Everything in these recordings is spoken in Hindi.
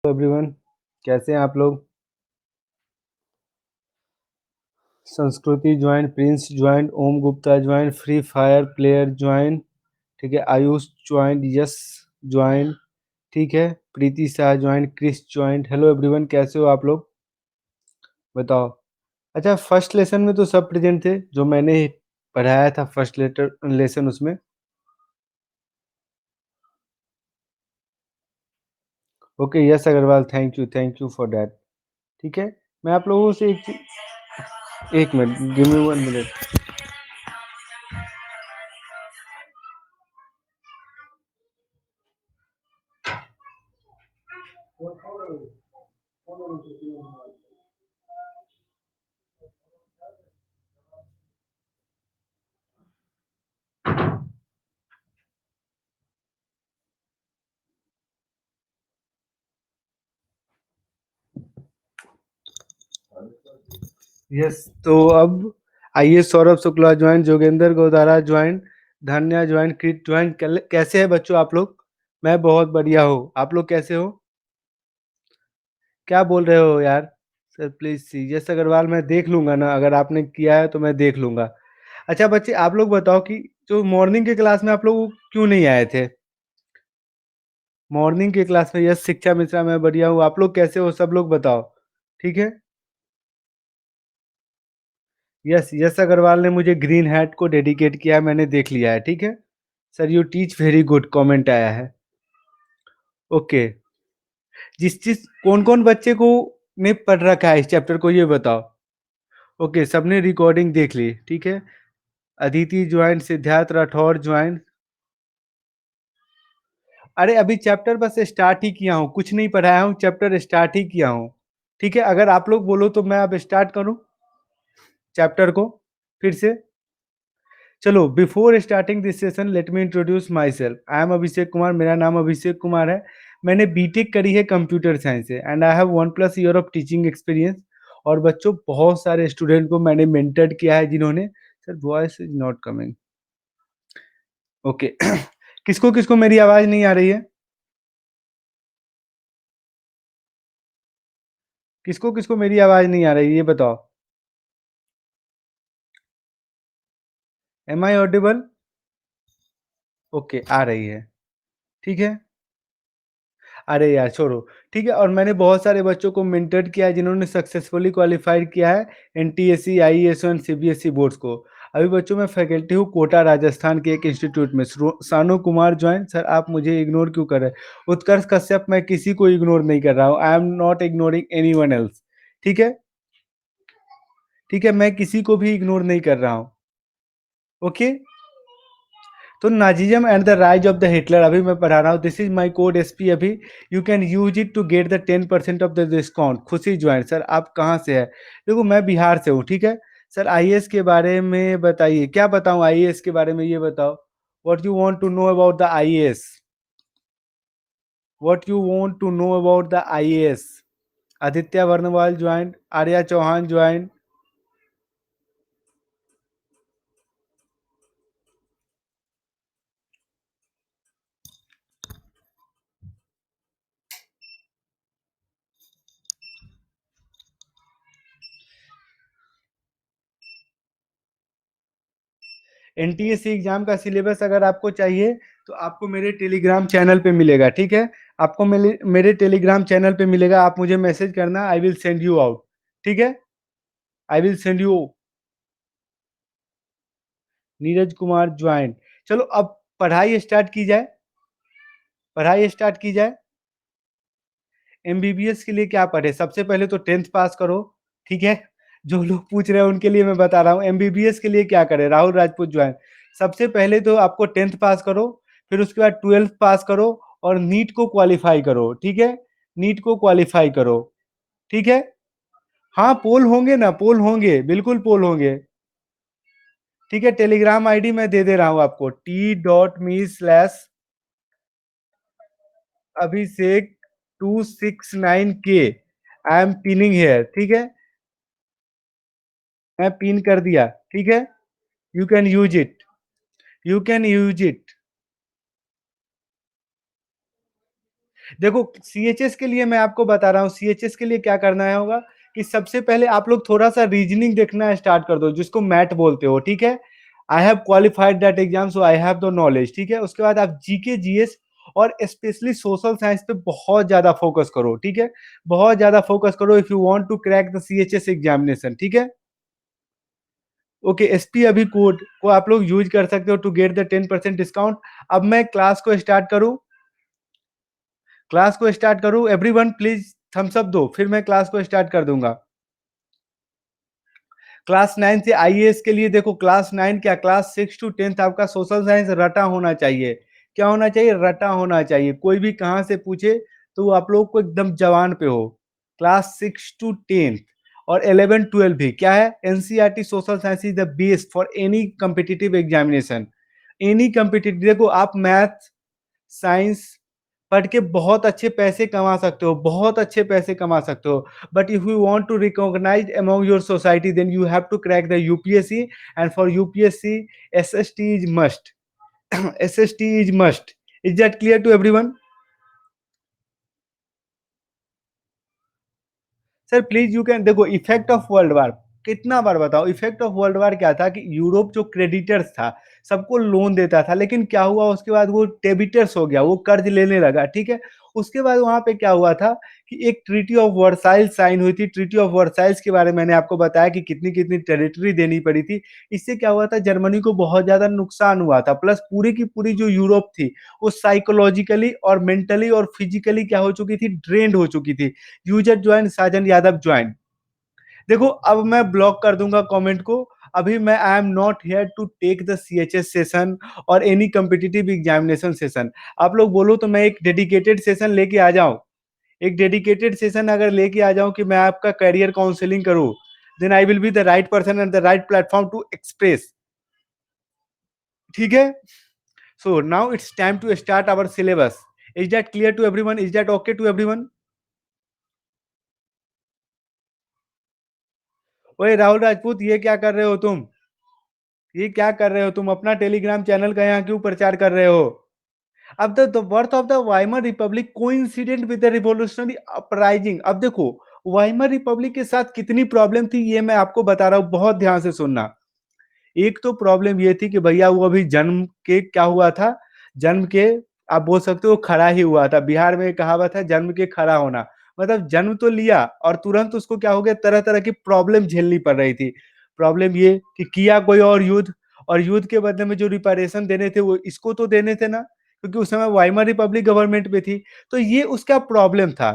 एवरीवन, कैसे हैं आप लोग? Sanskriti join, prince join, Om Gupta join, free fire player join, ठीक है। आयुष ज्वाइन, यस ज्वाइन, ठीक है। Preeti Shah join, Chris join. Hello everyone, कैसे हो आप लोग? बताओ। अच्छा, फर्स्ट लेसन में तो सब प्रेजेंट थे जो मैंने पढ़ाया था, फर्स्ट लेटर लेसन उसमें। Okay, yes Agrawal, thank you for that. ठीक है। मैं आप लोगों से एक minute, give me 1 minute. Yes, तो अब आइए। Saurabh Shukla join, Jogendra Godara join, Dhanya join, Krit join. कैसे हैं बच्चों आप लोग? मैं बहुत बढ़िया हूँ, आप लोग कैसे हो? क्या बोल रहे हो यार? Sir please see, yes Agrawal, मैं देख लूंगा ना, अगर आपने किया है तो मैं देख लूंगा। अच्छा बच्चे, आप लोग बताओ कि जो मॉर्निंग के क्लास में आप लोग क्यों नहीं आए थे? मॉर्निंग के क्लास में, यस शिक्षा मिश्रा, मैं बढ़िया हूँ, आप लोग कैसे हो? सब लोग बताओ। ठीक है। यस, यस अग्रवाल ने मुझे ग्रीन हैट को डेडिकेट किया है, मैंने देख लिया है। ठीक है। Sir you teach very good, comment आया है। ओके। जिस चीज कौन कौन बच्चे को ने पढ़ रखा है इस चैप्टर को, ये बताओ। ओके, सबने रिकॉर्डिंग देख ली, ठीक है। Aditi join, Siddharth Rathore join. अरे अभी चैप्टर बस स्टार्ट ही किया हूँ, कुछ नहीं पढ़ाया हूँ, चैप्टर स्टार्ट ही किया हूँ। ठीक है, अगर आप लोग बोलो तो मैं अब स्टार्ट करूँ चैप्टर को फिर से। चलो, before starting this session let me introduce myself. I am Abhishek Kumar, मेरा नाम अभिषेक कुमार है। मैंने बीटेक करी है कंप्यूटर साइंस से, and I have 1+ year of teaching experience. और बच्चों, बहुत सारे स्टूडेंट को मैंने मेंटर किया है जिन्होंने, sir voice is not coming. Okay. किसको किसको मेरी आवाज नहीं आ रही है? किसको किसको मेरी आवाज नहीं आ रही है, ये बताओ। Am I audible? ओके, आ रही है। ठीक है। अरे यार छोड़ो। ठीक है, और मैंने बहुत सारे बच्चों को मेंटर किया है जिन्होंने सक्सेसफुली क्वालिफाइड किया है एनटीएससी, आईएएस और सीबीएसई बोर्ड्स को। अभी बच्चों मैं फैकल्टी हूँ कोटा राजस्थान के एक इंस्टीट्यूट में। सानू कुमार ज्वाइन। सर आप मुझे इग्नोर क्यों कर रहे हैं? उत्कर्ष कश्यप, मैं किसी को इग्नोर नहीं कर रहा हूँ, आई am not ignoring any one else. ठीक है। ठीक है, मैं किसी को भी इग्नोर नहीं कर रहा हूँ। ओके। तो Nazism and the rise of the Hitler अभी मैं पढ़ा रहा हूँ। This is my code SP अभी। You can use it to get the 10% of the discount. Khushi join. Sir आप कहाँ से है? देखो मैं बिहार से हूँ, ठीक है। सर आईएएस के बारे में बताइए, क्या बताऊँ आईएएस के बारे में, ये बताओ। What you want to know about the IAS? What you want to know about the IAS? Aditya Varnwal join, Arya Chauhan join. NTSC exam का सिलेबस अगर आपको चाहिए तो आपको मेरे टेलीग्राम चैनल पे मिलेगा, ठीक है। आपको मेरे टेलीग्राम चैनल पे मिलेगा, आप मुझे मैसेज करना, I will send you out. ठीक है। I will send you. Neeraj Kumar join. चलो अब पढ़ाई स्टार्ट की जाए। पढ़ाई स्टार्ट की जाए। एमबीबीएस के लिए क्या पढ़े? सबसे पहले तो 10th पास करो। ठीक है। जो लोग पूछ रहे हैं उनके लिए मैं बता रहा हूँ, एमबीबीएस के लिए क्या करें। राहुल राजपूत ज्वाइन। सबसे पहले तो आपको 10th पास करो, फिर उसके बाद 12th पास करो, और नीट को क्वालिफाई करो। ठीक है। नीट को क्वालिफाई करो। ठीक है। हाँ पोल होंगे ना, पोल होंगे, बिल्कुल पोल होंगे। ठीक है, टेलीग्राम आईडी मैं दे दे रहा हूँ आपको, t.me/अभिषेक 269K। I am pinning here. ठीक है। मैं पिन कर दिया। ठीक है। You can use it. You can use it. देखो सीएचएस के लिए मैं आपको बता रहा हूँ, सीएचएस के लिए क्या करना है होगा कि सबसे पहले आप लोग थोड़ा-सा रीजनिंग देखना स्टार्ट कर दो, जिसको मैथ बोलते हो, ठीक है? I have qualified that exam so I have the knowledge, ठीक है? उसके बाद आप जीके, जीएस और स्पेशली सोशल साइंस पे बहुत ज़्यादा फोकस करो, ठीक है? बहुत ज़्यादा फोकस करो if you want to crack the CHS examination, ठीक है? ओके, एसपी अभी कोड को आप लोग यूज़ कर सकते हो टू गेट द 10% डिस्काउंट। अब मैं क्लास को स्टार्ट करूँ? क्लास को स्टार्ट करूँ? एवरीवन प्लीज़ थम्स अप दो, फिर मैं क्लास को स्टार्ट कर दूँगा। क्लास 9 से आईएएस के लिए देखो क्लास 9 क्या क्लास 6 टू 10th आपका सोशल साइंस रटा होना चाहिए। क्या होना चाहिए? रटा होना चाहिए। कोई भी कहाँ से पूछे तो वो आप लोग को एकदम जवान पे हो। क्लास 6 टू 10th और 11-12 भी क्या है? NCERT social science is the base for any competitive examination. Any competitive देखो आप मैथ, साइंस पढ़ के बहुत अच्छे पैसे कमा सकते हो, बहुत अच्छे पैसे कमा सकते हो। But if you want to recognize among your society then you have to crack the UPSC and for UPSC SST is must. SST is must. Is that clear to everyone? Sir please you can देखो इफेक्ट ऑफ वर्ल्ड वार कितना बार बताओ इफेक्ट ऑफ वर्ल्ड वार क्या था कि यूरोप जो क्रेडिटर्स था सबको लोन देता था लेकिन क्या हुआ उसके बाद वो डेबिटर्स हो गया वो कर्ज लेने लगा ठीक है उसके बाद वहां पे क्या हुआ था कि एक ट्रीटी ऑफ वर्साइल साइन हुई थी ट्रीटी ऑफ वर्साइल्स के बारे में मैंने आपको बताया कि कितनी कितनी टेरिटरी देनी पड़ी थी इससे क्या हुआ था जर्मनी को बहुत ज्यादा नुकसान हुआ था प्लस पूरी की पूरी जो यूरोप थी वो साइकोलॉजिकली और मेंटली और फिजिकली क्या हो चुकी थी ड्रेन्ड हो चुकी थी यूजर ज्वाइन साजन यादव ज्वाइन देखो अब मैं ब्लॉक कर दूंगा कमेंट को अभी मैं I am not here to take the CHS session और एनी कॉम्पिटिटिव एग्जामिनेशन सेशन आप लोग बोलो तो मैं एक डेडिकेटेड सेशन लेके आ जाऊं एक डेडिकेटेड सेशन अगर लेके आ जाऊं कि मैं आपका करियर काउंसलिंग करूं then I will be the right person and the right platform to express ठीक है so now it's time to start our syllabus is that clear to everyone is that okay to everyone ओए राहुल राजपूत ये क्या कर रहे हो तुम ये क्या कर रहे हो तुम अपना टेलीग्राम चैनल का यहाँ क्यों प्रचार कर रहे हो अब the birth of the Weimar Republic coincident with the revolutionary uprising अब देखो वाइमर रिपब्लिक के साथ कितनी प्रॉब्लम थी ये मैं आपको बता रहा हूँ बहुत ध्यान से सुनना एक तो प्रॉब्लम ये थी कि भैया वो अभी जन्म के क्या हुआ था जन्म के आप बोल सकते हो खड़ा ही हुआ था बिहार में एक कहावत है जन्म के खड़ा होना मतलब जन्म तो लिया और तुरंत उसको क्या हो गया तरह तरह की प्रॉब्लम झेलनी पड़ रही थी प्रॉब्लम ये कि किया कोई और युद्ध के बदले में जो रिपारेशन देने थे वो इसको तो देने थे ना क्योंकि उस समय वाइमर रिपब्लिक गवर्नमेंट पे थी तो ये उसका प्रॉब्लम था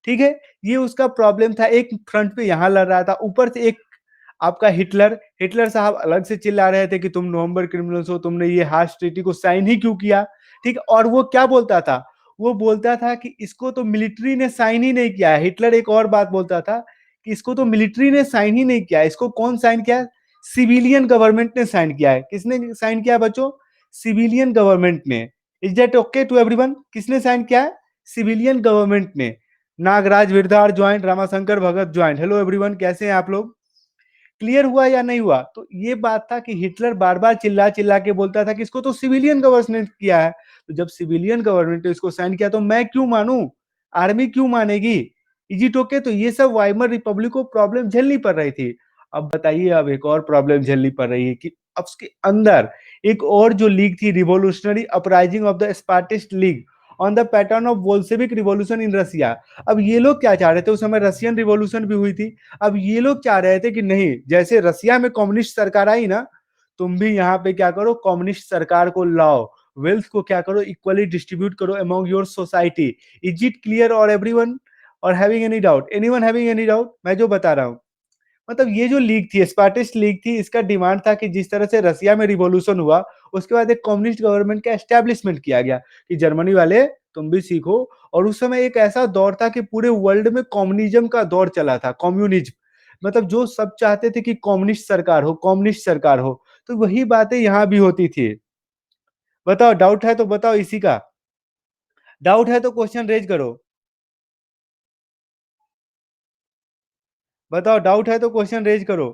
ठीक है ये उसका प्रॉब्लम था एक फ्रंट पे यहाँ लड़ रहा था ऊपर से एक आपका हिटलर हिटलर साहब अलग से चिल्ला रहे थे कि तुम नवंबर क्रिमिनल्स हो तुमने ये हार्श ट्रीटी को साइन ही क्यों किया ठीक और वो क्या बोलता था वो बोलता था कि इसको तो मिलिट्री ने साइन ही नहीं किया है हिटलर एक और बात बोलता था कि इसको तो मिलिट्री ने साइन ही नहीं किया है इसको कौन साइन किया है सिविलियन गवर्नमेंट ने साइन किया है किसने साइन किया है बच्चों सिविलियन गवर्नमेंट ने is that okay to everyone किसने साइन किया है सिविलियन गवर्नमेंट ने Nagraj Virdhar joint Ramashankar Bhagat joint hello everyone कैसे हैं आप लोग क्लियर हुआ या नहीं हुआ तो ये बात था कि हिटलर बार बार चिल्ला चिल्ला के बोलता था कि इसको तो सिविलियन गवर्नमेंट किया है तो जब सिविलियन गवर्नमेंट ने इसको साइन किया तो मैं क्यों मानूं आर्मी क्यों मानेगी इजिट ओके तो ये सब वाइमर रिपब्लिक को प्रॉब्लम झेलनी पड़ रही थी अब बताइए अब एक और प्रॉब्लम झेलनी पड़ रही है कि अब उसके अंदर एक और जो लीग थी revolutionary uprising of the Spartacist league on the pattern of Bolshevik revolution in Russia अब ये लोग क्या चाह रहे थे उस समय रशियन रिवॉल्यूशन भी हुई थी अब ये लोग चाह रहे थे कि नहीं जैसे रसिया में कम्युनिस्ट सरकार आई ना तुम भी यहाँ पे क्या करो कम्युनिस्ट सरकार को लाओ वेल्थ को क्या करो इक्वली डिस्ट्रीब्यूट करो among your society is it clear और एवरीवन और having any doubt anyone having any doubt मैं जो बता रहा हूँ मतलब ये जो लीग थी स्पार्टिस्ट लीग थी इसका डिमांड था कि जिस तरह से रसिया में रिवॉल्यूशन हुआ उसके बाद एक कम्युनिस्ट गवर्नमेंट का एस्टेब्लिशमेंट किया गया कि जर्मनी वाले तुम भी सीखो और उस समय एक ऐसा दौर था कि पूरे वर्ल्ड में कम्युनिज्म का दौर चला था कम्युनिज्म मतलब जो सब चाहते थे कि कम्युनिस्ट सरकार हो तो वही बातें यहाँ भी होती थी बताओ डाउट है तो बताओ इसी का डाउट है तो क्वेश्चन रेज करो बताओ डाउट है तो क्वेश्चन रेज करो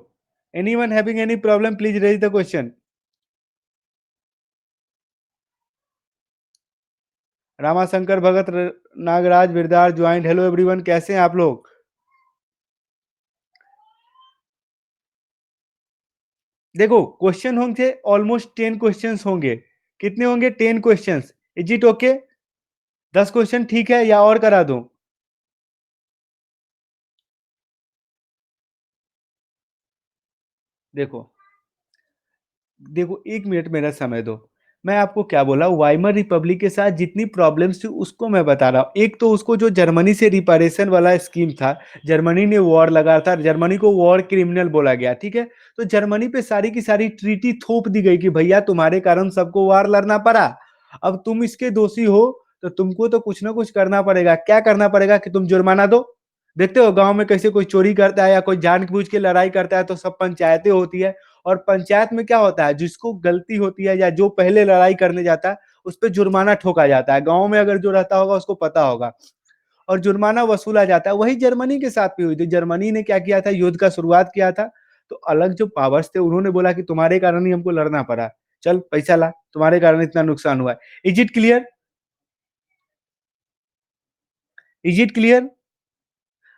anyone having any problem please raise the question Ramashankar Bhagat, Nagraj Birdar join. Hello everyone, कैसे हैं आप लोग? देखो क्वेश्चन होंगे ऑलमोस्ट 10 क्वेश्चंस होंगे। कितने होंगे? 10 questions. Is it okay? 10 question ठीक है या और करा दूं? देखो देखो 1 मिनट मेरा समय दो। मैं आपको क्या बोला, वाइमर रिपब्लिक के साथ जितनी प्रॉब्लम्स थी उसको मैं बता रहा हूँ। एक तो उसको जो जर्मनी से रिपेरेशन वाला स्कीम था, जर्मनी ने वॉर लगा था, जर्मनी को वॉर क्रिमिनल बोला गया, ठीक है? तो जर्मनी पे सारी की सारी ट्रीटी थोप दी गई कि भैया तुम्हारे कारण सबको वॉर लड़ना पड़ा। अब तुम इसके दोषी हो तो तुमको तो कुछ ना कुछ करना पड़ेगा। क्या करना पड़ेगा कि तुम जुर्माना दो। देखते हो गाँव में कैसे कोई चोरी करता है या कोई जानबूझ के लड़ाई करता है तो सब पंचायतें होती है। और पंचायत में क्या होता है, जिसको गलती होती है या जो पहले लड़ाई करने जाता है उस पे जुर्माना ठोका जाता है। गांव में अगर जो रहता होगा उसको पता होगा, और जुर्माना वसूला जाता है। वही जर्मनी के साथ भी हुई थी। जर्मनी ने क्या किया था, युद्ध का शुरुआत किया था। तो अलग जो पावर्स थे उन्होंने बोला कि तुम्हारे कारण ही हमको लड़ना पड़ा। चल पैसा ला, तुम्हारे कारण इतना नुकसान हुआ है। Is it clear? Is it clear?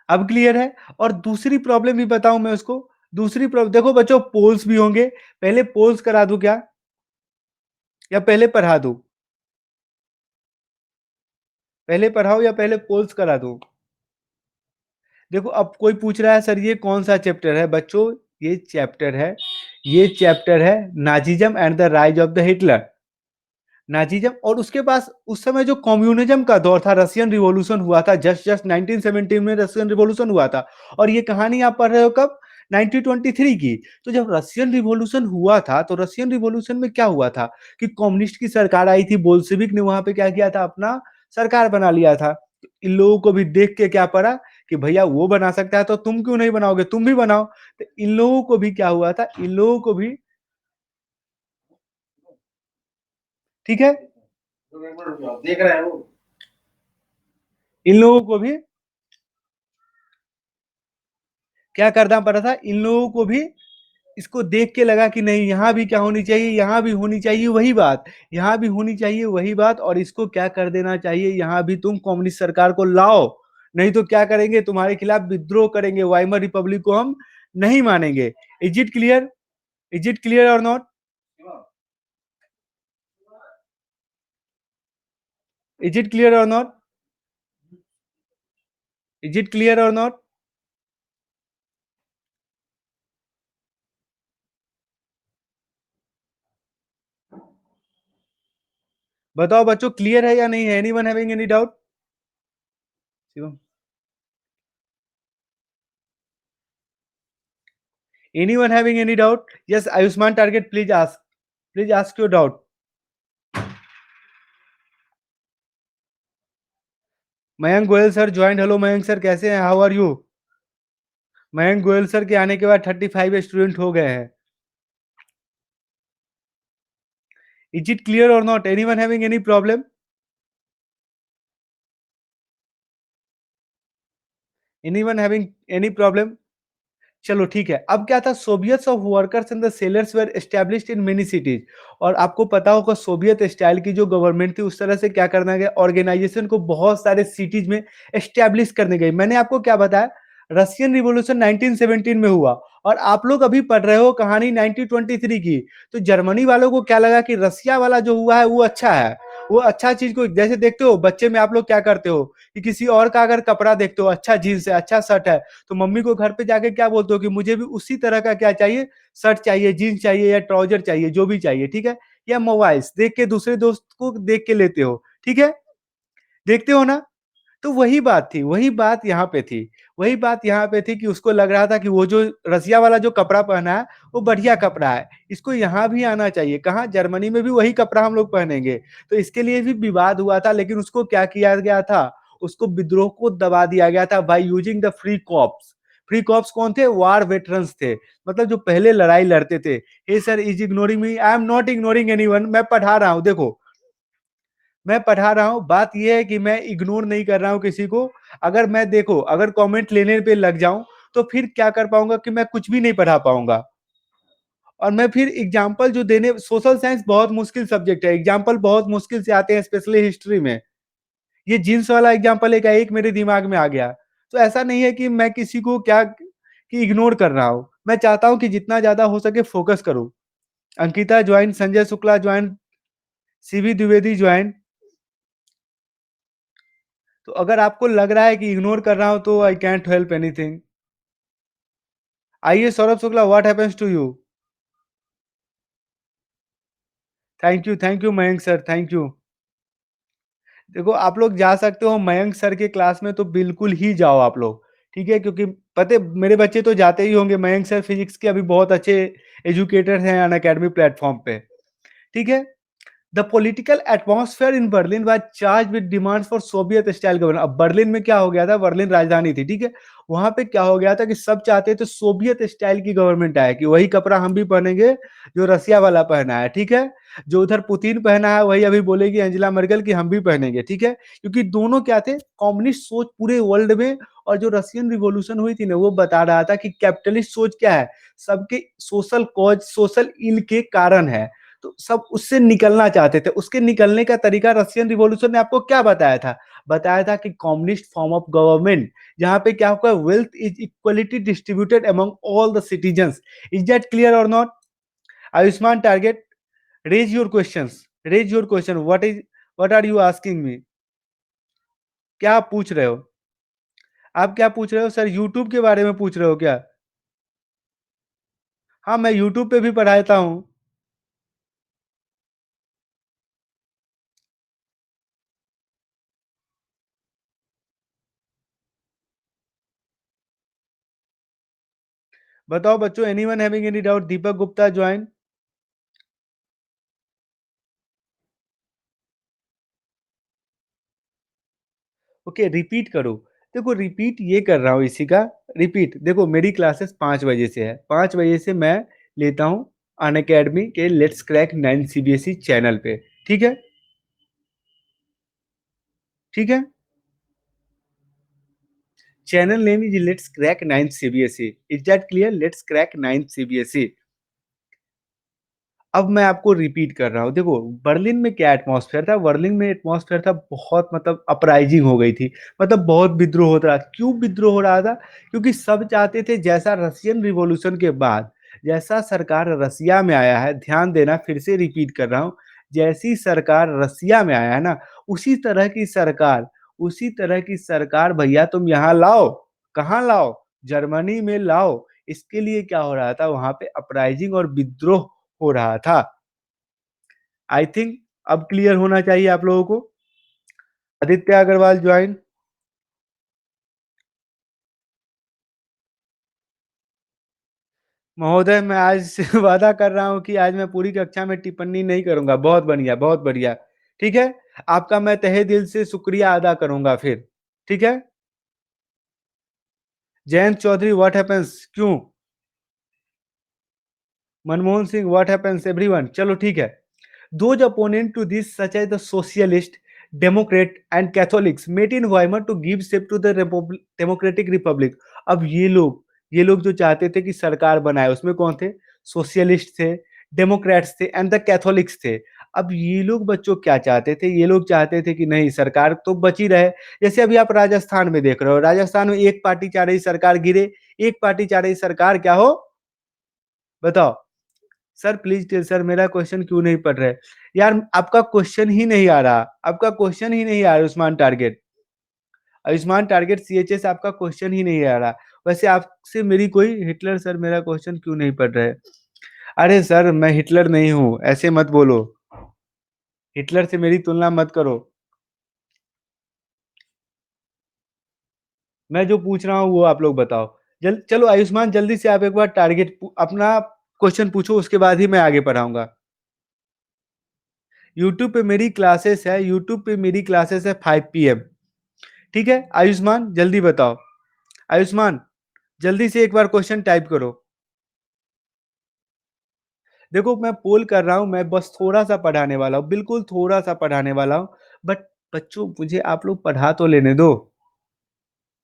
अब क्लियर है। और दूसरी प्रॉब्लम भी बताऊं मैं उसको। दूसरी प्रॉब्लम देखो बच्चों, पोल्स भी होंगे। पहले पोल्स करा दूं क्या, या पहले पढ़ा दूं? पहले पढ़ाओ या पहले पोल्स करा दूं? देखो अब कोई पूछ रहा है सर ये कौन सा चैप्टर है बच्चों। ये चैप्टर है, ये चैप्टर है Nazism and the rise of the Hitler. Nazism, और उसके पास उस समय जो कम्युनिज्म का दौर था, रशियन रिवॉल्यूशन हुआ था, जस्ट जस्ट 1917 में रशियन रिवॉल्यूशन हुआ था। और ये कहानी आप पढ़ रहे हो कब? 1923 की। तो जब रशियन रिवॉल्यूशन हुआ था तो रशियन रिवॉल्यूशन में क्या हुआ था कि कम्युनिस्ट की सरकार आई थी, बोल्शेविक ने वहां पे क्या किया था, अपना सरकार बना लिया था। तो इन लोगों को भी देख के क्या पड़ा कि भैया वो बना सकता है तो तुम क्यों नहीं बनाओगे, तुम भी बनाओ। तो इन लोगों को भी क्या हुआ था, इन लोगों को भी, ठीक है, देख रहे हैं वो, इन लोगों को भी क्या करना पड़ा था, इन लोगों को भी इसको देख के लगा कि नहीं यहाँ भी क्या होनी चाहिए, यहाँ भी होनी चाहिए वही बात, यहाँ भी होनी चाहिए वही बात, और इसको क्या कर देना चाहिए, यहाँ भी तुम कम्युनिस्ट सरकार को लाओ। नहीं तो क्या करेंगे, तुम्हारे खिलाफ विद्रोह करेंगे, वाइमर रिपब्लिक को हम नहीं मानेंगे। Is it clear? Is it clear और नॉट? इज इट क्लियर और नॉट? इज इट क्लियर और नॉट? बताओ बच्चों, क्लियर है या नहीं है? Anyone having any doubt? Shivam, anyone having any doubt? Yes, Ayushman target, please ask, please ask your doubt. Mayank Goyal sir joint. Hello Mayank sir, कैसे हैं? How are you? Mayank Goyal sir के आने के बाद 35 स्टूडेंट हो गए हैं। इज इट क्लियर और not? Anyone having any problem? Anyone having any problem? चलो ठीक है। अब क्या था, soviets of workers and the sailors were established in many cities. और आपको पता होगा सोवियत स्टाइल की जो गवर्नमेंट थी उस तरह से क्या करना गया, ऑर्गेनाइजेशन को बहुत सारे सिटीज में एस्टेब्लिश करने गई। मैंने आपको क्या बताया, रशियन रिवॉल्यूशन 1917 में हुआ, और आप लोग अभी पढ़ रहे हो कहानी 1923 की। तो जर्मनी वालों को क्या लगा कि रसिया वाला जो हुआ है वो अच्छा है। वो अच्छा चीज को जैसे देखते हो बच्चे में आप लोग क्या करते हो कि किसी और का अगर कपड़ा देखते हो, अच्छा जीन्स है, अच्छा शर्ट है, तो मम्मी को घर पे जाके क्या बोलते हो कि मुझे भी उसी तरह का क्या चाहिए, शर्ट चाहिए, जीन्स चाहिए या ट्राउजर चाहिए, जो भी चाहिए, ठीक है? या मोबाइल्स देख के दूसरे दोस्त को देख के लेते हो, ठीक है? देखते हो ना? तो वही बात थी, वही बात यहाँ पे थी। वही बात यहाँ पे थी कि उसको लग रहा था कि वो जो रसिया वाला जो कपड़ा पहना है वो बढ़िया कपड़ा है, इसको यहाँ भी आना चाहिए। कहाँ? जर्मनी में भी वही कपड़ा हम लोग पहनेंगे। तो इसके लिए भी विवाद हुआ था, लेकिन उसको क्या किया गया था, उसको विद्रोह को दबा दिया गया था by using the free cops. Free cops कौन थे? वार वेटरन्स थे, मतलब जो पहले लड़ाई लड़ते थे। Hey sir is ignoring me, I am not ignoring anyone, मैं पढ़ा रहा हूँ, देखो मैं पढ़ा रहा हूँ। बात यह है कि मैं इग्नोर नहीं कर रहा हूँ किसी को। अगर मैं देखो अगर कमेंट लेने पे लग जाऊं तो फिर क्या कर पाऊंगा कि मैं कुछ भी नहीं पढ़ा पाऊंगा। और मैं फिर एग्जाम्पल जो देने, सोशल साइंस बहुत मुश्किल सब्जेक्ट है, एग्जाम्पल बहुत मुश्किल से आते हैं, स्पेशली हिस्ट्री में। ये जीन्स वाला एग्ज़ाम्पल एकाएक मेरे दिमाग में आ गया। तो ऐसा नहीं है कि मैं किसी को क्या कि इग्नोर कर रहा हूँ। मैं चाहता हूँ कि जितना ज़्यादा हो सके फ़ोकस करूँ। Ankita join, Sanjay Shukla join, CV Dwivedi join. तो अगर आपको लग रहा है कि इग्नोर कर रहा हूँ तो आई कांट हेल्प एनीथिंग। आइए Saurabh Shukla, what happens to you? Thank you Mayank sir, thank you. देखो आप लोग जा सकते हो मयंक सर के क्लास में तो बिल्कुल ही जाओ आप लोग, ठीक है? क्योंकि पता है मेरे बच्चे तो जाते ही होंगे, मयंक सर फिज़िक्स के अभी बहुत अच्छे एजुकेटर हैं अनअकैडमी प्लेटफ़ॉर्म पे, ठीक है? The political atmosphere in Berlin was charge with demands for Soviet style government. अब बर्लिन में क्या हो गया था, बर्लिन राजधानी थी, ठीक है? वहां पे क्या हो गया था कि सब चाहते थे सोवियत स्टाइल की गवर्नमेंट आए, कि वही कपड़ा हम भी पहनेंगे जो रसिया वाला पहना है, ठीक है? जो उधर पुतिन पहना है वही अभी बोलेगी एंजेला मर्केल कि हम भी पहनेंगे, ठीक है? क्योंकि दोनों क्या थे, कम्युनिस्ट सोच पूरे वर्ल्ड में। और जो रशियन रिवॉल्यूशन हुई थी ना, वो बता रहा था कि कैपिटलिस्ट सोच क्या है, सबके सोशल कॉज, सोशल इल के कारण है। तो सब उससे निकलना चाहते थे। उसके निकलने का तरीका रशियन रिवॉल्यूशन ने आपको क्या बताया था? बताया था कि कम्युनिस्ट फॉर्म ऑफ गवर्नमेंट, जहाँ पे क्या होगा, wealth is equality distributed among all the citizens. Is that clear और not? Ayushman target, raise your questions, raise your question, what are you asking me? क्या आप पूछ रहे हो? आप क्या पूछ रहे हो सर, यूट्यूब के बारे में पूछ रहे हो क्या? हाँ, मैं यूट्यूब पे भी पढ़ाता हूँ। बताओ बच्चों, anyone having any doubt? Deepak Gupta join. Okay, repeat करो। देखो रिपीट ये कर रहा हूँ इसी का। रिपीट देखो, मेरी क्लासेस 5 बजे से है, 5 बजे से मैं लेता हूँ अन अकेडमी के लेट्स क्रैक 9 सीबीएसई चैनल पे, ठीक है? ठीक है, channel name is let's crack 9 CBSE. Is that clear? Let's crack 9 CBSE. अब मैं आपको रिपीट कर रहा हूँ। देखो बर्लिन में क्या एटमॉस्फेयर था, बर्लिन में एटमॉस्फेयर था बहुत, मतलब अपराइजिंग हो गई थी, मतलब बहुत विद्रोह हो रहा। क्यों विद्रोह हो रहा था? क्योंकि सब चाहते थे जैसा रशियन रिवॉल्यूशन के बाद जैसा सरकार रसिया में आया है, ध्यान देना फिर से रिपीट कर रहा हूँ, जैसी सरकार रसिया में आया है ना, उसी तरह की सरकार, उसी तरह की सरकार भैया तुम यहाँ लाओ। कहाँ लाओ? जर्मनी में लाओ। इसके लिए क्या हो रहा था, वहां पे अपराइजिंग और विद्रोह हो रहा था। आई थिंक अब क्लियर होना चाहिए आप लोगों को। आदित्य अग्रवाल ज्वाइन। महोदय मैं आज से वादा कर रहा हूं कि आज मैं पूरी कक्षा में टिप्पणी नहीं करूंगा। बहुत बढ़िया, बहुत बढ़िया। ठीक है, आपका मैं तहे दिल से शुक्रिया अदा करूंगा फिर। ठीक है, जयंत चौधरी व्हाट हैपेंस, क्यों? Manmohan Singh what happens everyone. चलो ठीक है। Those opponent to this, such as the socialist, Democrat and Catholics, made in environment to give shape to the democratic republic। अब ये लोग जो चाहते थे कि सरकार बनाए, उसमें कौन थे? सोशलिस्ट थे, डेमोक्रेट्स थे एंड द कैथोलिक्स थे। अब ये लोग बच्चों क्या चाहते थे? ये लोग चाहते थे कि नहीं, सरकार तो बची रहे। जैसे अभी आप राजस्थान में देख रहे हो, राजस्थान में एक पार्टी चाह रही सरकार गिरे, एक पार्टी चाह रही सरकार क्या हो, बताओ? सर प्लीज टेल सर, मेरा क्वेश्चन क्यों नहीं पढ़ रहे? यार आपका क्वेश्चन ही नहीं आ रहा, आपका क्वेश्चन ही नहीं आ रहा। Ayushman target, Ayushman target CHS, आपका क्वेश्चन ही नहीं आ रहा। वैसे आपसे मेरी कोई, हिटलर सर मेरा क्वेश्चन क्यों नहीं पढ़ रहे? अरे सर मैं हिटलर नहीं हूँ, ऐसे मत बोलो। हिटलर से मेरी तुलना मत करो। मैं जो पूछ रहा हूँ वो आप लोग बताओ। चलो आयुष्मान जल्दी से आप एक बार टारगेट अपना क्वेश्चन पूछो, उसके बाद ही मैं आगे पढ़ाऊंगा। यूट्यूब पे मेरी क्लासेस है, यूट्यूब पे मेरी क्लासेस है 5 PM। ठीक है आयुष्मान जल्दी बताओ। आयुष्मान जल्दी से एक बार क्वेश्चन टाइप करो। देखो मैं पोल कर रहा हूं, मैं बस थोड़ा सा पढ़ाने वाला हूँ, बिल्कुल थोड़ा सा पढ़ाने वाला हूँ। बट बच्चों मुझे आप लोग पढ़ा तो लेने दो,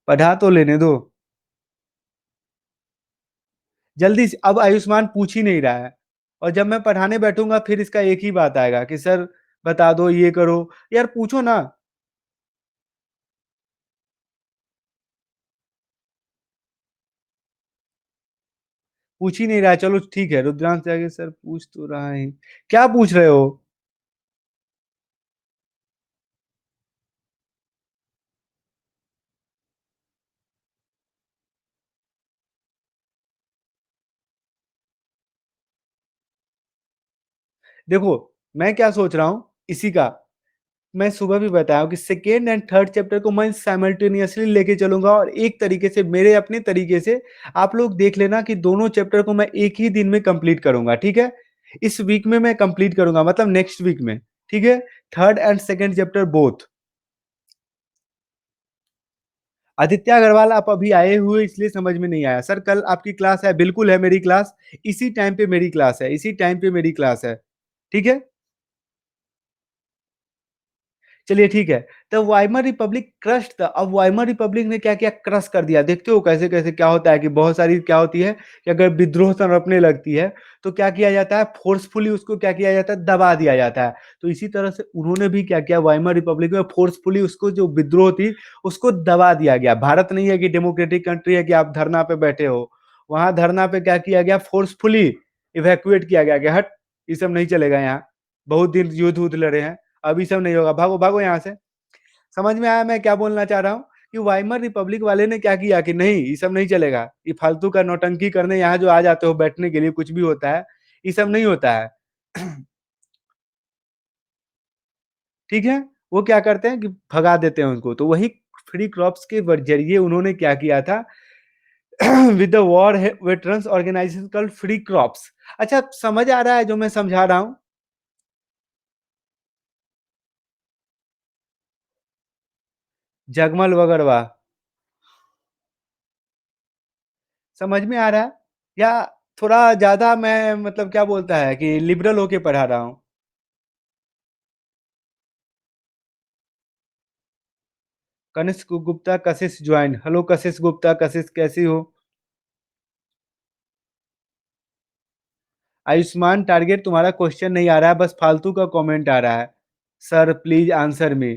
पढ़ा तो लेने दो जल्दी से। अब आयुष्मान पूछ ही नहीं रहा है, और जब मैं पढ़ाने बैठूंगा फिर इसका एक ही बात आएगा कि सर बता दो, ये करो। यार पूछो ना। पूछ ही नहीं रहा है, चलो ठीक है, रुद्रांश त्यागी सर पूछ तो रहा है। क्या पूछ रहे हो? देखो, मैं क्या सोच रहा हूँ इसी का, मैं सुबह भी बताया हूँ कि सेकेंड एंड थर्ड चैप्टर को मैं साइमल्टेनियसली लेके चलूंगा और एक तरीके से मेरे अपने तरीके से आप लोग देख लेना कि दोनों चैप्टर को मैं एक ही दिन में कंप्लीट करूंगा, ठीक है? इस वीक में मैं कंप्लीट करूंगा, मतलब नेक्स्ट वीक में, ठीक है? Third and second chapter both. Aditya Agrawal, आप अभी आए हुए इसलिए समझ में नहीं आया। सर कल आपकी क्लास है? बिल्कुल है मेरी क्लास। इसी टाइम पे मेरी क्लास है, इसी टाइम पे मेरी क्लास है, ठीक है? चलिए ठीक है। The Weimar Republic crushed the, अब वाइमर रिपब्लिक ने क्या किया? क्रश कर दिया। देखते हो कैसे कैसे क्या होता है कि बहुत सारी क्या होती है कि अगर विद्रोह तड़पने लगती है तो क्या किया जाता है? फोर्सफुली उसको क्या किया जाता है? दबा दिया जाता है। तो इसी तरह से उन्होंने भी क्या किया? वाइमर रिपब्लिक में फोर्सफुली उसको जो विद्रोह थी उसको दबा दिया गया। भारत नहीं है कि डेमोक्रेटिक कंट्री है कि आप धरना पे बैठे हो। वहां धरना पे क्या किया गया? फोर्सफुली इवैक्यूएट किया गया कि हट, ये सब नहीं चलेगा यहाँ। बहुत दिन युद्ध उद्ध लड़े हैं, अभी सब नहीं होगा, भागो भागो यहाँ से। समझ में आया मैं क्या बोलना चाह रहा हूँ? कि वाइमर रिपब्लिक वाले ने क्या किया कि नहीं, ये सब नहीं चलेगा, ये फालतू का नौटंकी करने यहाँ जो आ जाते हो बैठने के लिए, कुछ भी होता है, ये सब नहीं होता है। ठीक है? वो क्या करते हैं कि भगा देते हैं उनको। तो वही फ्री क्रॉप्स के जरिए उन्होंने क्या किया था? With the war veterans organization called free crops. अच्छा, समझ आ रहा है जो मैं समझा रहा हूँ? जगमल वगरवा समझ में आ रहा है? या थोड़ा ज्यादा मैं मतलब क्या बोलता है कि लिबरल होके पढ़ा रहा हूँ? कनिष्क गुप्ता कशिश ज्वाइन। हेलो कशिश गुप्ता, कशिश कैसी हो? आयुष्मान टारगेट, तुम्हारा क्वेश्चन नहीं आ रहा है, बस फालतू का कमेंट आ रहा है। Sir please answer me,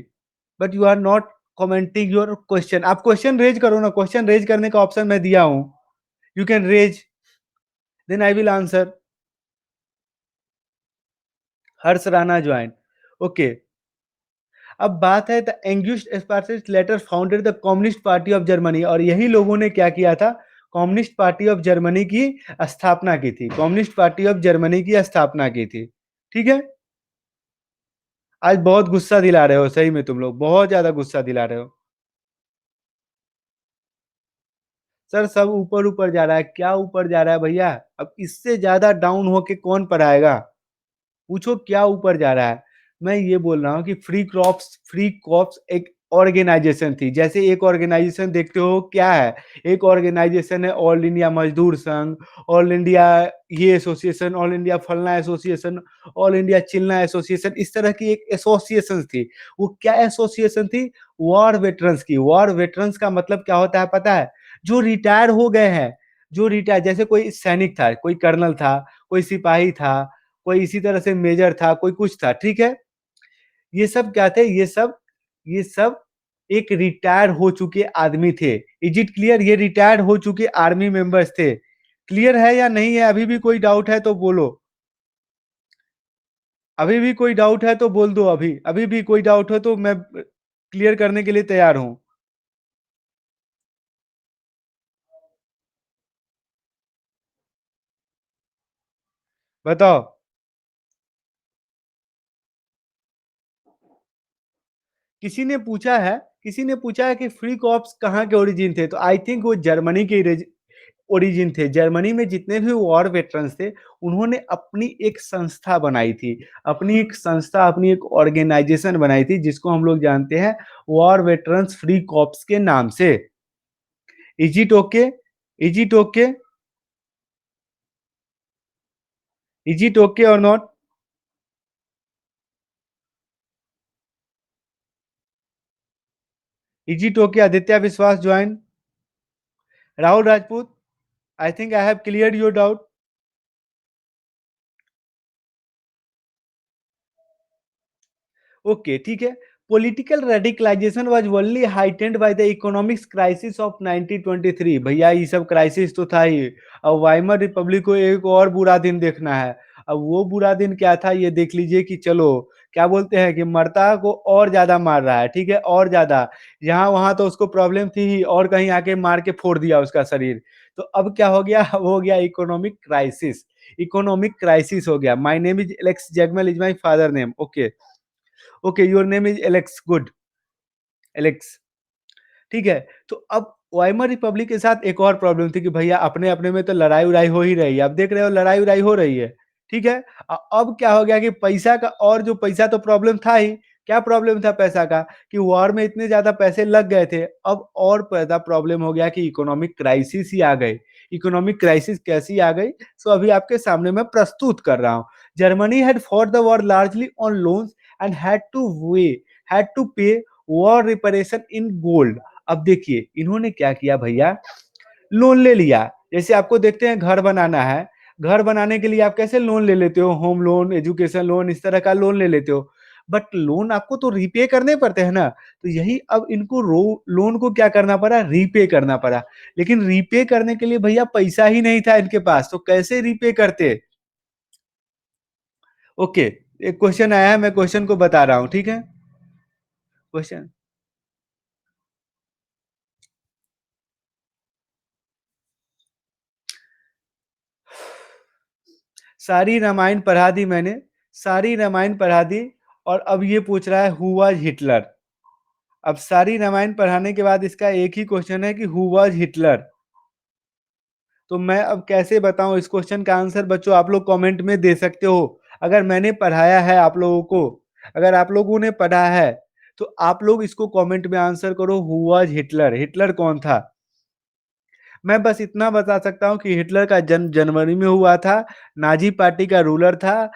but you are not commenting your question. आप क्वेश्चन रेज करो ना, क्वेश्चन रेज करने का ऑप्शन मैं दिया हूं। You can raise, then I will answer. Harsh Rana join. Okay. अब बात है द एंग्यूस्ट Spartans later founded the communist party of Germany, और यही लोगों ने क्या किया था? कम्युनिस्ट पार्टी ऑफ जर्मनी की स्थापना की थी, कम्युनिस्ट पार्टी ऑफ जर्मनी की स्थापना की थी, ठीक है? आज बहुत गुस्सा दिला रहे हो, सही में तुम लोग बहुत ज्यादा गुस्सा दिला रहे हो। सर सब ऊपर ऊपर जा रहा है, क्या ऊपर जा रहा है भैया? अब इससे ज्यादा डाउन होके कौन पढ़ाएगा? पूछो क्या ऊपर जा रहा है? मैं ये बोल रहा हूँ कि फ्री कॉप्स एक ऑर्गेनाइजेशन थी। जैसे एक ऑर्गेनाइजेशन देखते हो क्या है? एक ऑर्गेनाइजेशन है ऑल इंडिया मजदूर संघ, ऑल इंडिया ये एसोसिएशन, ऑल इंडिया फलना एसोसिएशन, ऑल इंडिया चिलना एसोसिएशन, इस तरह की एक एसोसिएशन थी। वो क्या एसोसिएशन थी? वॉर वेटरन्स की। वॉर वेटरन्स का मतलब क्या होता है पता है? जो रिटायर हो गए हैं, जो रिटायर, जैसे कोई सैनिक था, कोई कर्नल था, कोई सिपाही था, कोई इसी तरह से मेजर था, कोई कुछ था, ठीक है? ये सब क्या थे? ये सब एक रिटायर हो चुके आदमी थे। Is it clear? ये रिटायर हो चुके आर्मी मेंबर्स थे। क्लियर है या नहीं है? अभी भी कोई डाउट है तो बोलो। अभी भी कोई डाउट है तो बोल दो। अभी अभी भी कोई डाउट हो तो मैं क्लियर करने के लिए तैयार हूं। बताओ। किसी ने पूछा है कि फ्री कॉप्स कहाँ के ओरिजिन थे, तो आई थिंक वो जर्मनी के ओरिजिन थे। जर्मनी में जितने भी वॉर वेटरन्स थे, उन्होंने अपनी एक संस्था बनाई थी, अपनी एक संस्था, अपनी एक ऑर्गेनाइजेशन बनाई थी, जिसको हम लोग जानते हैं वॉर वेटरन्स फ्री कॉप्स के नाम से। Is it okay? Is it okay? Is it okay और not? Is it okay? Aditya Vishwas join. Rahul Rajput, I think I have clear your doubt. Okay ठीक है। Political radicalization was only heightened by the economics crisis of 1923। भैया ये सब क्राइसिस तो था ही। अब वाइमर रिपब्लिक को एक और बुरा दिन देखना है। अब वो बुरा दिन क्या था ये देख लीजिए कि चलो क्या बोलते हैं कि मरता को और ज्यादा मार रहा है, ठीक है, और ज्यादा। यहाँ वहां तो उसको प्रॉब्लम थी ही और कहीं आके मार के फोड़ दिया उसका शरीर। तो अब क्या हो गया, अब हो गया इकोनॉमिक क्राइसिस। इकोनॉमिक क्राइसिस हो गया। My name is Alex Jagmal is my father name. Okay. Okay, your name is Alex, good. Alex, ठीक है। तो अब वाइमर रिपब्लिक के साथ एक और प्रॉब्लम थी कि भैया अपने-अपने में तो लड़ाई-वड़ाई हो ही रही है। आप देख रहे हो लड़ाई-वड़ाई हो रही है, ठीक है। अब क्या हो गया कि पैसा का, और जो पैसा तो प्रॉब्लम था ही, क्या प्रॉब्लम था पैसा का कि वॉर में इतने ज़्यादा पैसे लग गए थे। अब और ज़्यादा प्रॉब्लम हो गया कि इकोनॉमिक क्राइसिस ही आ गई। इकोनॉमिक क्राइसिस कैसी आ गई? सो अभी आपके सामने मैं प्रस्तुत कर रहा हूँ। Germany had fought the war largely on loans and had to pay war reparation in gold. अब देखिए इन्होंने क्या किया भैया, लोन ले लिया। जैसे आपको देखते हैं घर बनाना है, घर बनाने के लिए आप कैसे लोन ले लेते हो, होम लोन, एजुकेशन लोन, इस तरह का लोन ले लेते हो। बट लोन आपको तो रीपे करने पड़ते हैं ना। तो यही अब इनको लोन को क्या करना पड़ा, रीपे करना पड़ा। लेकिन रीपे करने के लिए भैया पैसा ही नहीं था इनके पास, तो कैसे रीपे करते। ओके, एक क्वेश्चन आया है, मैं क्वेश्चन को बता रहा हूं, ठीक है। क्वेश्चन, सारी रामायण पढ़ा दी मैंने, सारी रामायण पढ़ा दी। और अब ये पूछ रहा है हु वाज हिटलर। अब सारी रामायण पढ़ाने के बाद इसका एक ही क्वेश्चन है कि हु वाज हिटलर। तो मैं अब कैसे बताऊं इस क्वेश्चन का आंसर, बच्चों आप लोग कमेंट में दे सकते हो। अगर मैंने पढ़ाया है आप लोगों को, अगर आप लोगों ने पढ़ा है तो आप लोग इसको कमेंट में आंसर करो, हु वाज हिटलर, हिटलर कौन था। मैं बस इतना बता सकता हूं कि हिटलर का जन्म जनवरी में हुआ था। नाजी पार्टी का रूलर था।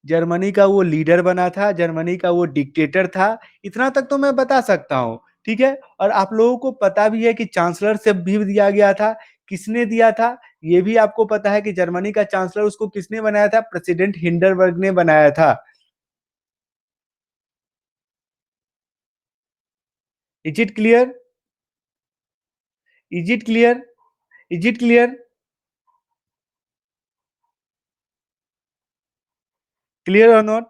जर्मनी का वो लीडर बना था, जर्मनी का वो डिक्टेटर था। इतना तक तो मैं बता सकता हूँ, ठीक है। और आप लोगों को पता भी है कि चांसलरशिप भी दिया गया था। किसने दिया था ये भी आपको पता है कि जर्मनी का चांसलर उसको किसने बनाया था, प्रेसिडेंट हिंडरबर्ग ने बनाया था। Is it clear? Is it clear? Is it clear? Clear और नॉट?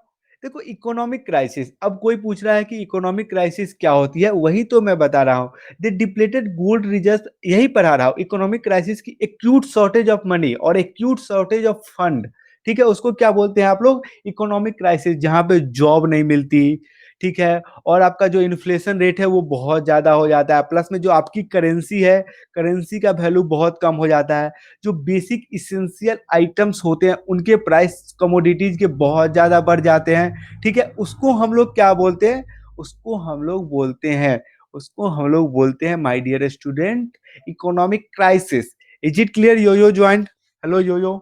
देखो इकोनॉमिक क्राइसिस, अब कोई पूछ रहा है कि इकोनॉमिक क्राइसिस क्या होती है, वही तो मैं बता रहा हूं। द डिप्लेटेड गोल्ड रिजर्व, यही पढ़ा रहा हूं। इकोनॉमिक क्राइसिस की एक्यूट शॉर्टेज ऑफ मनी और एक्यूट शॉर्टेज ऑफ फंड, ठीक है, उसको क्या बोलते हैं आप लोग, इकोनॉमिक क्राइसिस। जहां पे जॉब नहीं मिलती, ठीक है, और आपका जो इन्फ्लेशन रेट है वो बहुत ज्यादा हो जाता है, प्लस में जो आपकी करेंसी है, करेंसी का वैल्यू बहुत कम हो जाता है। जो बेसिक इसेंशियल आइटम्स होते हैं उनके प्राइस कमोडिटीज के बहुत ज़्यादा बढ़ जाते हैं, ठीक है। उसको हम लोग क्या बोलते हैं, उसको हम लोग बोलते हैं, उसको हम लोग बोलते हैं my dear student, economic crisis. Is it clear? Yo yo join, hello yo yo,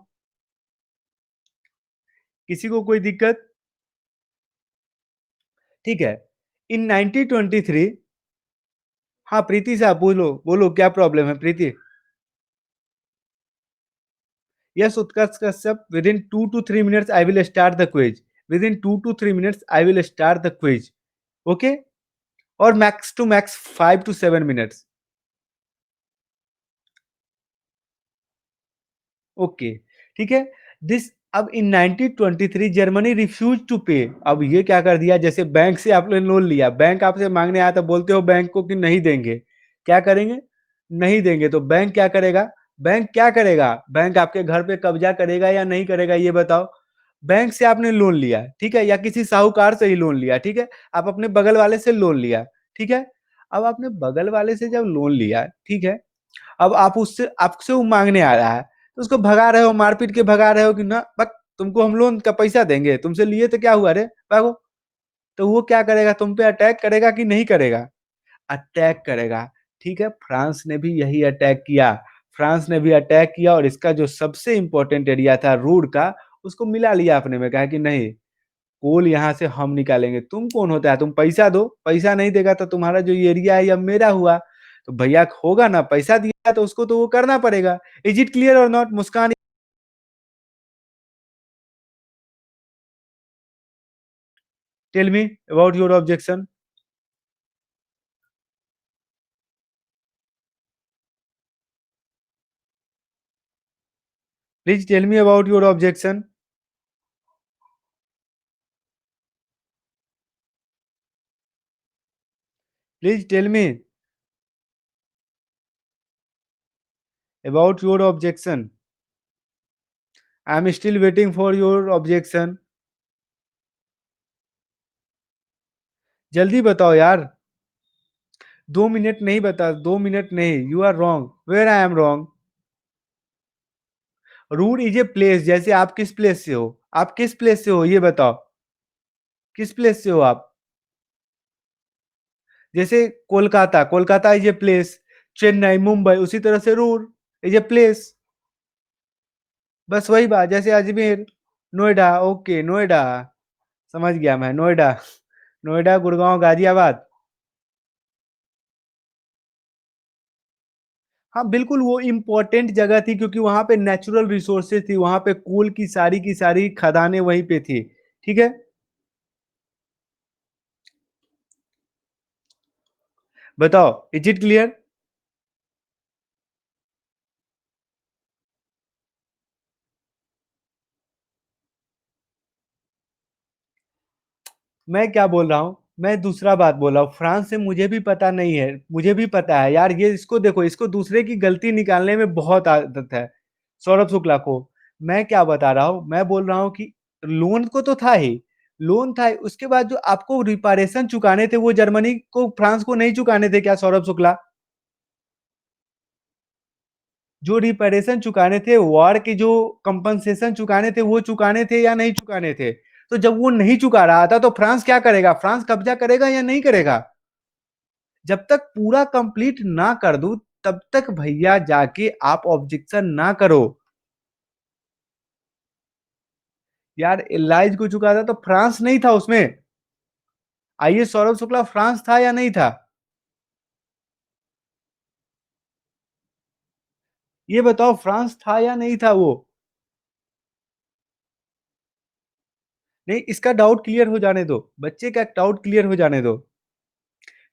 किसी को कोई दिक्कत? ठीक है। इन 1923, हाँ प्रीति साहब बोलो बोलो क्या प्रॉब्लम है प्रीति। Yes, Utkarsh Kashyap, within 2 to 3 minutes, I will start the quiz. Within 2 to 3 minutes, I will start the quiz. Okay? Or max to max 5 to 7 minutes. Okay, ठीक है। दिस, अब इन 1923 जर्मनी रिफ्यूज टू पे। अब ये क्या कर दिया, जैसे बैंक से आपने लोन लिया, बैंक आपसे मांगने आया तो बोलते हो बैंक को कि नहीं देंगे। क्या करेंगे, नहीं देंगे, तो बैंक क्या करेगा, बैंक क्या करेगा, बैंक आपके घर पे कब्जा करेगा या नहीं करेगा ये बताओ। बैंक से आपने लोन लिया, ठीक है, या किसी साहूकार से ही लोन लिया, ठीक है, आप अपने बगल वाले से लोन लिया, ठीक है। अब आपने बगल वाले से जब लोन लिया, ठीक है, अब आप उससे, आपसे वो मांगने आ रहा है, तो उसको भगा रहे हो, मारपीट के भगा रहे हो कि ना बक, तुमको हम लोन का पैसा देंगे, तुमसे लिए तो क्या हुआ रे, भागो। तो वो क्या करेगा, तुम पे अटैक करेगा कि नहीं करेगा, अटैक करेगा, ठीक है। फ्रांस ने भी यही अटैक किया, फ्रांस ने भी अटैक किया, और इसका जो सबसे इंपॉर्टेंट एरिया था रूर का, उसको मिला लिया अपने में, कहा कि नहीं, कोल यहाँ से हम निकालेंगे, तुम कौन होता है, तुम पैसा दो, पैसा नहीं देगा तो तुम्हारा जो ये एरिया है ये अब मेरा हुआ। तो भैया होगा ना, पैसा दिया तो उसको तो वो करना पड़ेगा। इज इट क्लियर और not Muskan? Tell me about your objection. Please tell me about your objection. Please tell me about your objection. I am still waiting for your objection. जल्दी बताओ यार। 2 मिनट नहीं बता 2 मिनट नहीं, you are wrong, where I am wrong? Root is a place, जैसे आप किस प्लेस से हो? आप किस प्लेस से हो ये बताओ? किस प्लेस से हो आप? जैसे Kolkata, Kolkata is a place, Chennai, Mumbai उसी तरह से रूर इज़ ए प्लेस। बस वही बात, जैसे अजमेर, नोएडा, ओके नोएडा, समझ गया मैं नोएडा। नोएडा, गुड़गाँव, गाज़ियाबाद। हाँ, बिल्कुल वो इम्पोर्टेंट जगह थी क्योंकि वहाँ पे नेचुरल रिसोर्सेज़ थी, वहाँ पे कोल की सारी खदानें वहीं पे थी, ठीक है? बताओ, इज़ इट क्लियर? मैं क्या बोल रहा हूँ, मैं दूसरा बात बोल रहा हूँ, फ्रांस से मुझे भी पता नहीं है, मुझे भी पता है यार, ये इसको देखो, इसको दूसरे की गलती निकालने में बहुत आदत है, सौरभ शुक्ला को। मैं क्या बता रहा हूँ, मैं बोल रहा हूँ कि लोन को तो था ही, लोन था ही, उसके बाद जो आपको रिपारेशन चुकाने थे, वो जर्मनी को, फ्रांस को नहीं चुकाने थे क्या सौरभ शुक्ला? जो रिपेरेशन चुकाने थे, वॉर की जो कंपनसेशन चुकाने थे, वो चुकाने थे या नहीं चुकाने थे? तो जब वो नहीं चुका रहा था, तो फ्रांस क्या करेगा? फ्रांस कब्जा करेगा या नहीं करेगा? जब तक पूरा कंप्लीट ना कर दूं, तब तक भैया जाके आप ऑब्जेक्शन ना करो। यार एलाइज को चुका था तो फ्रांस नहीं था उसमें। आइए सौरभ शुक्ला, फ्रांस था या नहीं था? ये बताओ, फ्रांस था या नहीं था वो? नहीं, इसका डाउट क्लियर हो जाने दो, बच्चे का डाउट क्लियर हो जाने दो।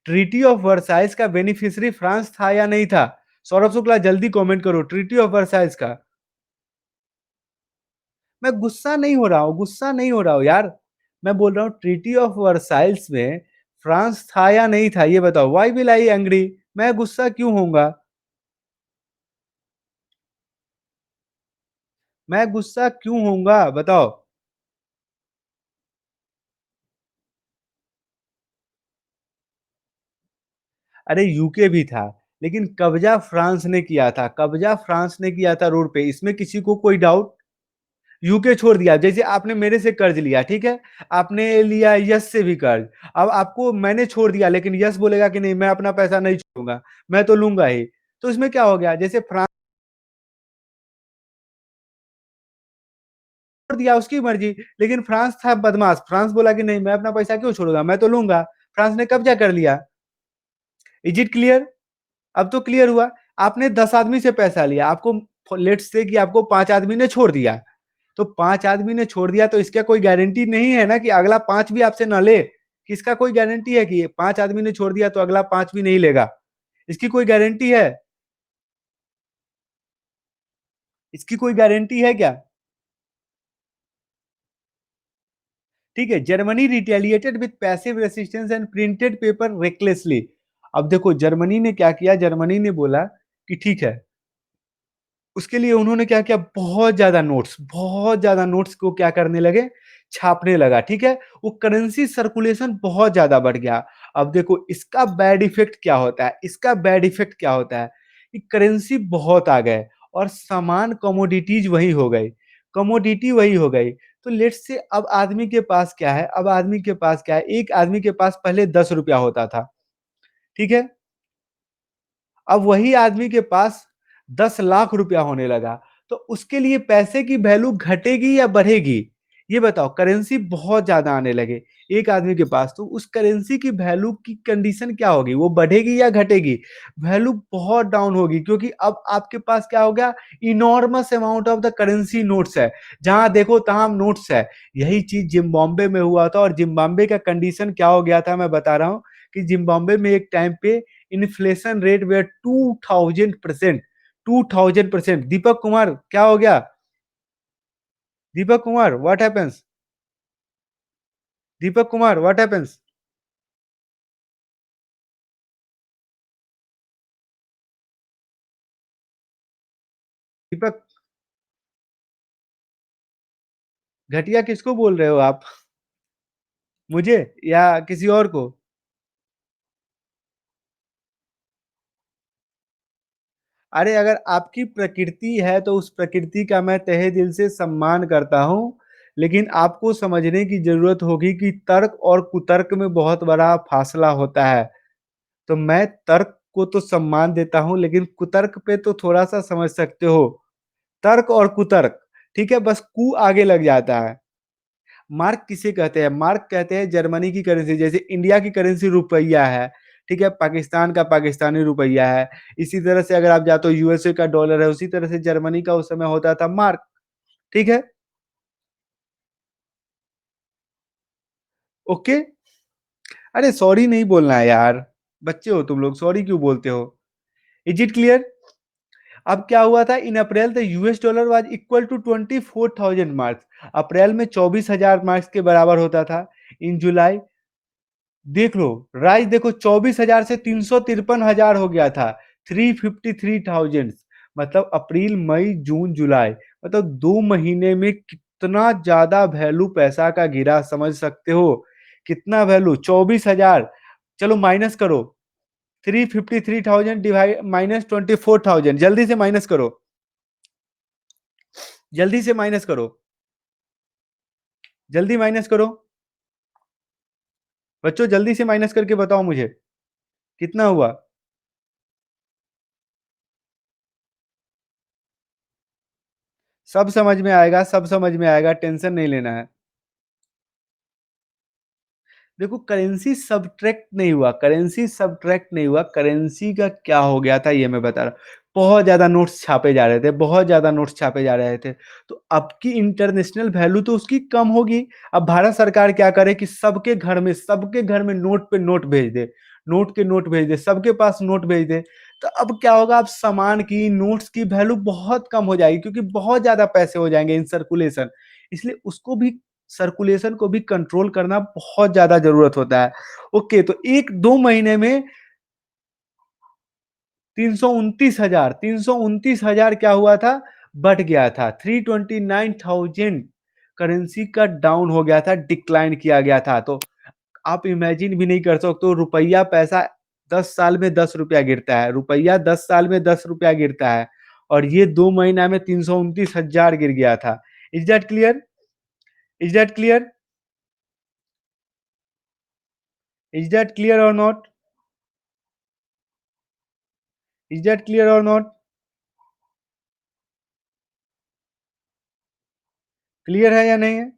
ट्रीटी ऑफ वर्साइज का बेनिफिशियरी फ्रांस था या नहीं था? सौरभ शुक्ला जल्दी कमेंट करो, ट्रीटी ऑफ वर्साइज का। मैं गुस्सा नहीं हो रहा हूँ, गुस्सा नहीं हो रहा हूँ यार। मैं बोल रहा हूँ ट्रीटी ऑफ वर्साइल्स में फ्रांस था या नहीं था, ये बताओ। Why will I angry? मैं गुस्सा क्यों होऊंगा? मैं गुस्सा क्यों होऊंगा बताओ? अरे यूके भी था, लेकिन कब्जा फ्रांस ने किया था, कब्जा फ्रांस ने किया था रोड पे, इसमें किसी को कोई डाउट? यूके छोड़ दिया, जैसे आपने मेरे से कर्ज लिया, ठीक है? आपने लिया यस से भी कर्ज। अब आपको मैंने छोड़ दिया, लेकिन यस बोलेगा कि नहीं, मैं अपना पैसा नहीं छोड़ूंगा, मैं तो लूंगा ही। तो इसमें क्या हो गया? जैसे फ्रांस छोड़ दिया, उसकी मर्जी, लेकिन फ्रांस था बदमाश, फ्रांस बोला कि नहीं, मैं अपना पैसा क्यों छोड़ूंगा, मैं तो लूंगा। फ्रांस ने कब्जा कर लिया। Is it clear? अब तो क्लियर हुआ। आपने 10 आदमी से पैसा लिया, आपको लेट्स से कि आपको 5 आदमी ने छोड़ दिया। तो 5 आदमी ने छोड़ दिया, तो इसका कोई गारंटी नहीं है ना कि अगला 5 भी आपसे ना ले। किसका कोई गारंटी है कि 5 आदमी ने छोड़ दिया तो अगला 5 भी नहीं लेगा? इसकी कोई गारंटी है? इसकी कोई गारंटी है क्या? ठीक है, Germany retaliated with passive resistance and printed paper recklessly. अब देखो जर्मनी ने क्या किया, जर्मनी ने बोला कि ठीक है, उसके लिए उन्होंने क्या किया, बहुत ज्यादा नोट्स को क्या करने लगे, छापने लगा, ठीक है? वो करेंसी सर्कुलेशन बहुत ज्यादा बढ़ गया। अब देखो इसका बैड इफेक्ट क्या होता है, इसका बैड इफेक्ट क्या होता है कि करेंसी बहुत आ गए और सामान कमोडिटीज वही हो गई, कमोडिटी वही हो गई। तो लेट्स से अब आदमी के पास क्या है, अब आदमी के पास क्या है, एक आदमी के पास पहले 10 रुपया होता था, ठीक है? अब वही आदमी के पास 10 लाख रुपया होने लगा, तो उसके लिए पैसे की वैल्यू घटेगी या बढ़ेगी? ये बताओ, करेंसी बहुत ज़्यादा आने लगे एक आदमी के पास, तो उस करेंसी की वैल्यू की कंडीशन क्या होगी? वो बढ़ेगी या घटेगी? वैल्यू बहुत डाउन होगी, क्योंकि अब आपके पास क्या हो गया, enormous amount of the currency notes है, जहां देखो तहां नोट्स है। यही चीज जिम्बाब्वे में हुआ था, और जिम्बाब्वे का कंडीशन क्या हो गया था, मैं बता रहा हूँ कि जिम्बाब्वे में एक टाइम पे inflation rate were 2000%, 2000%। Deepak Kumar क्या हो गया? Deepak Kumar what happens? Deepak Kumar what happens? Deepak, घटिया किसको बोल रहे हो आप? मुझे या किसी और को? अरे अगर आपकी प्रकृति है तो उस प्रकृति का मैं तहे दिल से सम्मान करता हूँ, लेकिन आपको समझने की ज़रूरत होगी कि तर्क और कुतर्क में बहुत बड़ा फासला होता है। तो मैं तर्क को तो सम्मान देता हूँ, लेकिन कुतर्क पे तो थोड़ा-सा समझ सकते हो। तर्क और कुतर्क, ठीक है? बस कु आगे लग जाता है। मार्क किसे कहते हैं? मार्क कहते हैं जर्मनी की करेंसी, जैसे इंडिया की करेंसी रुपया है, ठीक है? पाकिस्तान का पाकिस्तानी रुपया है। इसी तरह से अगर आप जाते हो यूएसए का डॉलर है, उसी तरह से जर्मनी का उस समय होता था मार्क, ठीक है? ओके? अरे सॉरी नहीं बोलना है यार, बच्चे हो तुम लोग, सॉरी क्यों बोलते हो? Is it clear? अब क्या हुआ था in April the US dollar was equal to 24,000 marks. April में 24,000 मार्क्स के बराबर होता था। इन जुलाई देख लो, राइस देखो 24,000 से 353,000 हो गया था, 353,000। मतलब अप्रैल, मई, जून, जुलाई, मतलब 2 महीने में कितना ज़्यादा वैल्यू पैसा का गिरा, समझ सकते हो? कितना वैल्यू 24,000, चलो माइनस करो, 353,000 डिवाइड माइनस 24,000, जल्दी से माइनस करो, जल्दी से माइनस करो, जल्दी माइनस करो। बच्चों जल्दी से माइनस करके बताओ मुझे, कितना हुआ? सब समझ में आएगा, सब समझ में आएगा, टेंशन नहीं लेना है। देखो करेंसी सब्ट्रैक्ट नहीं हुआ, करेंसी सब्ट्रैक्ट नहीं हुआ, करेंसी का क्या हो गया था ये मैं बता रहा हूँ। बहुत ज़्यादा नोट्स छापे जा रहे थे, बहुत ज़्यादा नोट्स छापे जा रहे थे। तो अब की इंटरनेशनल वैल्यू तो उसकी कम होगी। अब भारत सरकार क्या करे कि सबके घर में नोट पे नोट भेज दे, नोट के नोट भेज दे, सबके पास नोट भेज दे। तो अब क्या होगा, अब सामान की, नोट्स की वैल्यू बहुत कम हो जाएगी, क्योंकि बहुत ज़्यादा पैसे हो जाएँगे इन सर्कुलेशन। इसलिए उसको भी, सर्कुलेशन को भी कंट्रोल करना बहुत ज़्यादा ज़रूरत होता है। ओके, तो 1-2 महीने में 329,000 क्या हुआ था? बढ़ गया था। 329,000 करेंसी का डाउन हो गया था, डिक्लाइन किया गया था। तो आप इमेजिन भी नहीं कर सकते हो, रुपया पैसा 10 साल में ₹10 गिरता है, रुपया 10 साल में ₹10 गिरता है, और ये 2 महीना में 329,000 गिर गया था। Is that clear? Is that clear? Is that clear और नॉट? इज़ दैट क्लियर और नॉट? क्लियर है या नहीं है?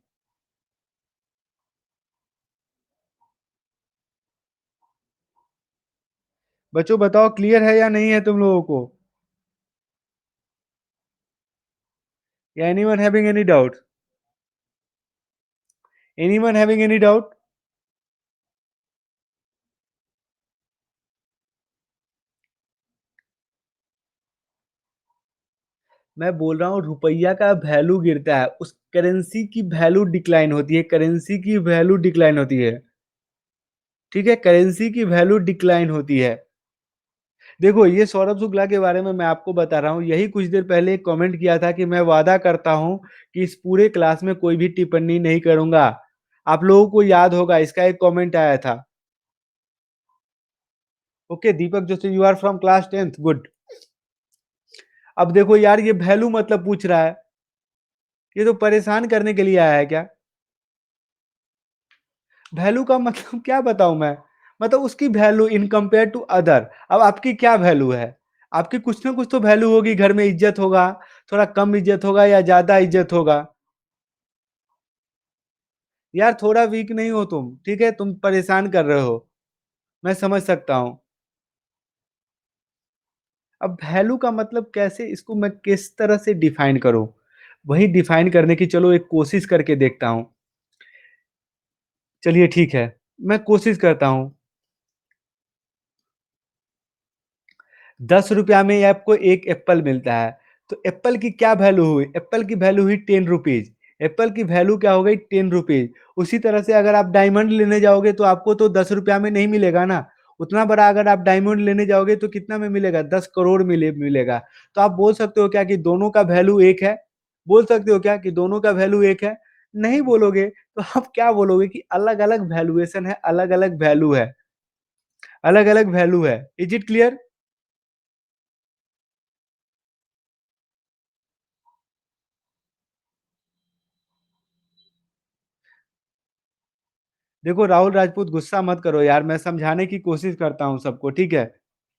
बच्चों बताओ क्लियर है या नहीं है तुम लोगों को? या anyone having any doubt? Anyone having any doubt? मैं बोल रहा हूँ रुपया का वैल्यू गिरता है, उस करेंसी की वैल्यू डिक्लाइन होती है, करेंसी की वैल्यू डिक्लाइन होती है। ठीक है? करेंसी की वैल्यू डिक्लाइन होती है। देखो ये सौरभ शुक्ला के बारे में मैं आपको बता रहा हूँ, यही कुछ देर पहले एक कमेंट किया था कि मैं वादा करता हूँ कि इस पूरे क्लास में कोई भी टिप्पणी नहीं करूँगा। आप लोगों को याद होगा इसका एक कमेंट आया था। Okay Deepak Joshi you are from class 10th good. अब देखो यार ये वैल्यू मतलब पूछ रहा है, ये तो परेशान करने के लिए आया है क्या? वैल्यू का मतलब क्या बताऊं मैं? मतलब उसकी value in compare to other. अब आपकी क्या वैल्यू है? आपकी कुछ ना कुछ तो वैल्यू होगी, घर में इज्जत होगा, थोड़ा कम इज्जत होगा या ज्यादा इज्जत होगा। यार थोड़ा वीक नहीं हो तुम, ठीक है? तुम परेशान कर रहे हो, मैं समझ सकता हूं। अब वैल्यू का मतलब कैसे, इसको मैं किस तरह से डिफाइन करूं? वही डिफाइन करने की चलो एक कोशिश करके देखता हूं। चलिए ठीक है, मैं कोशिश करता हूं। 10 रुपया में आपको एक एप्पल मिलता है, तो एप्पल की क्या वैल्यू हुई? एप्पल की वैल्यू हुई 10 रुपीज। एप्पल की वैल्यू क्या हो गई ₹10। उसी तरह से अगर आप डायमंड लेने जाओगे तो आपको तो ₹10 में नहीं मिलेगा ना। उतना बड़ा अगर आप डायमंड लेने जाओगे तो कितना में मिलेगा? 10 करोड़ मिलेगा। तो आप बोल सकते हो क्या कि दोनों का वैल्यू एक है? बोल सकते हो क्या कि दोनों का वैल्यू एक है? नहीं बोलोगे, तो आप क्या बोलोगे कि अलग-अलग वैल्यूएशन है, अलग-अलग वैल्यू है, अलग-अलग वैल्यू है। Is it clear? देखो राहुल राजपूत गुस्सा मत करो यार, मैं समझाने की कोशिश करता हूँ सबको, ठीक है?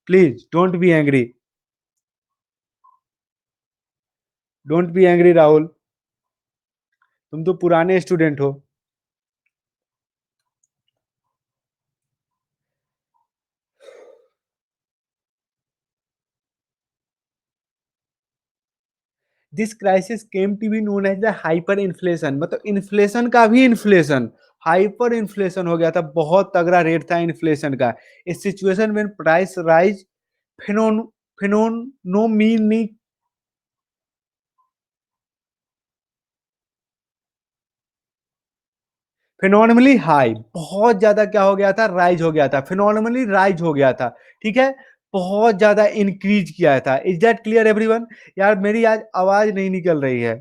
Please don't be angry, don't be angry Rahul, तुम तो पुराने स्टूडेंट हो। This crisis came to be known as the hyper inflation, मतलब इन्फ्लेशन का भी इन्फ्लेशन, हाइपर इन्फ्लेशन हो गया था, बहुत तगड़ा रेट था इन्फ्लेशन का। A situation when price rise फिनोन फिनोमिनी फिनोमिनली हाई, बहुत ज़्यादा क्या हो गया था? राइज हो गया था, फिनोमिनली राइज हो गया था, ठीक है? बहुत ज़्यादा इंक्रीज किया था। Is that clear everyone? यार मेरी आज आवाज़ नहीं निकल रही है।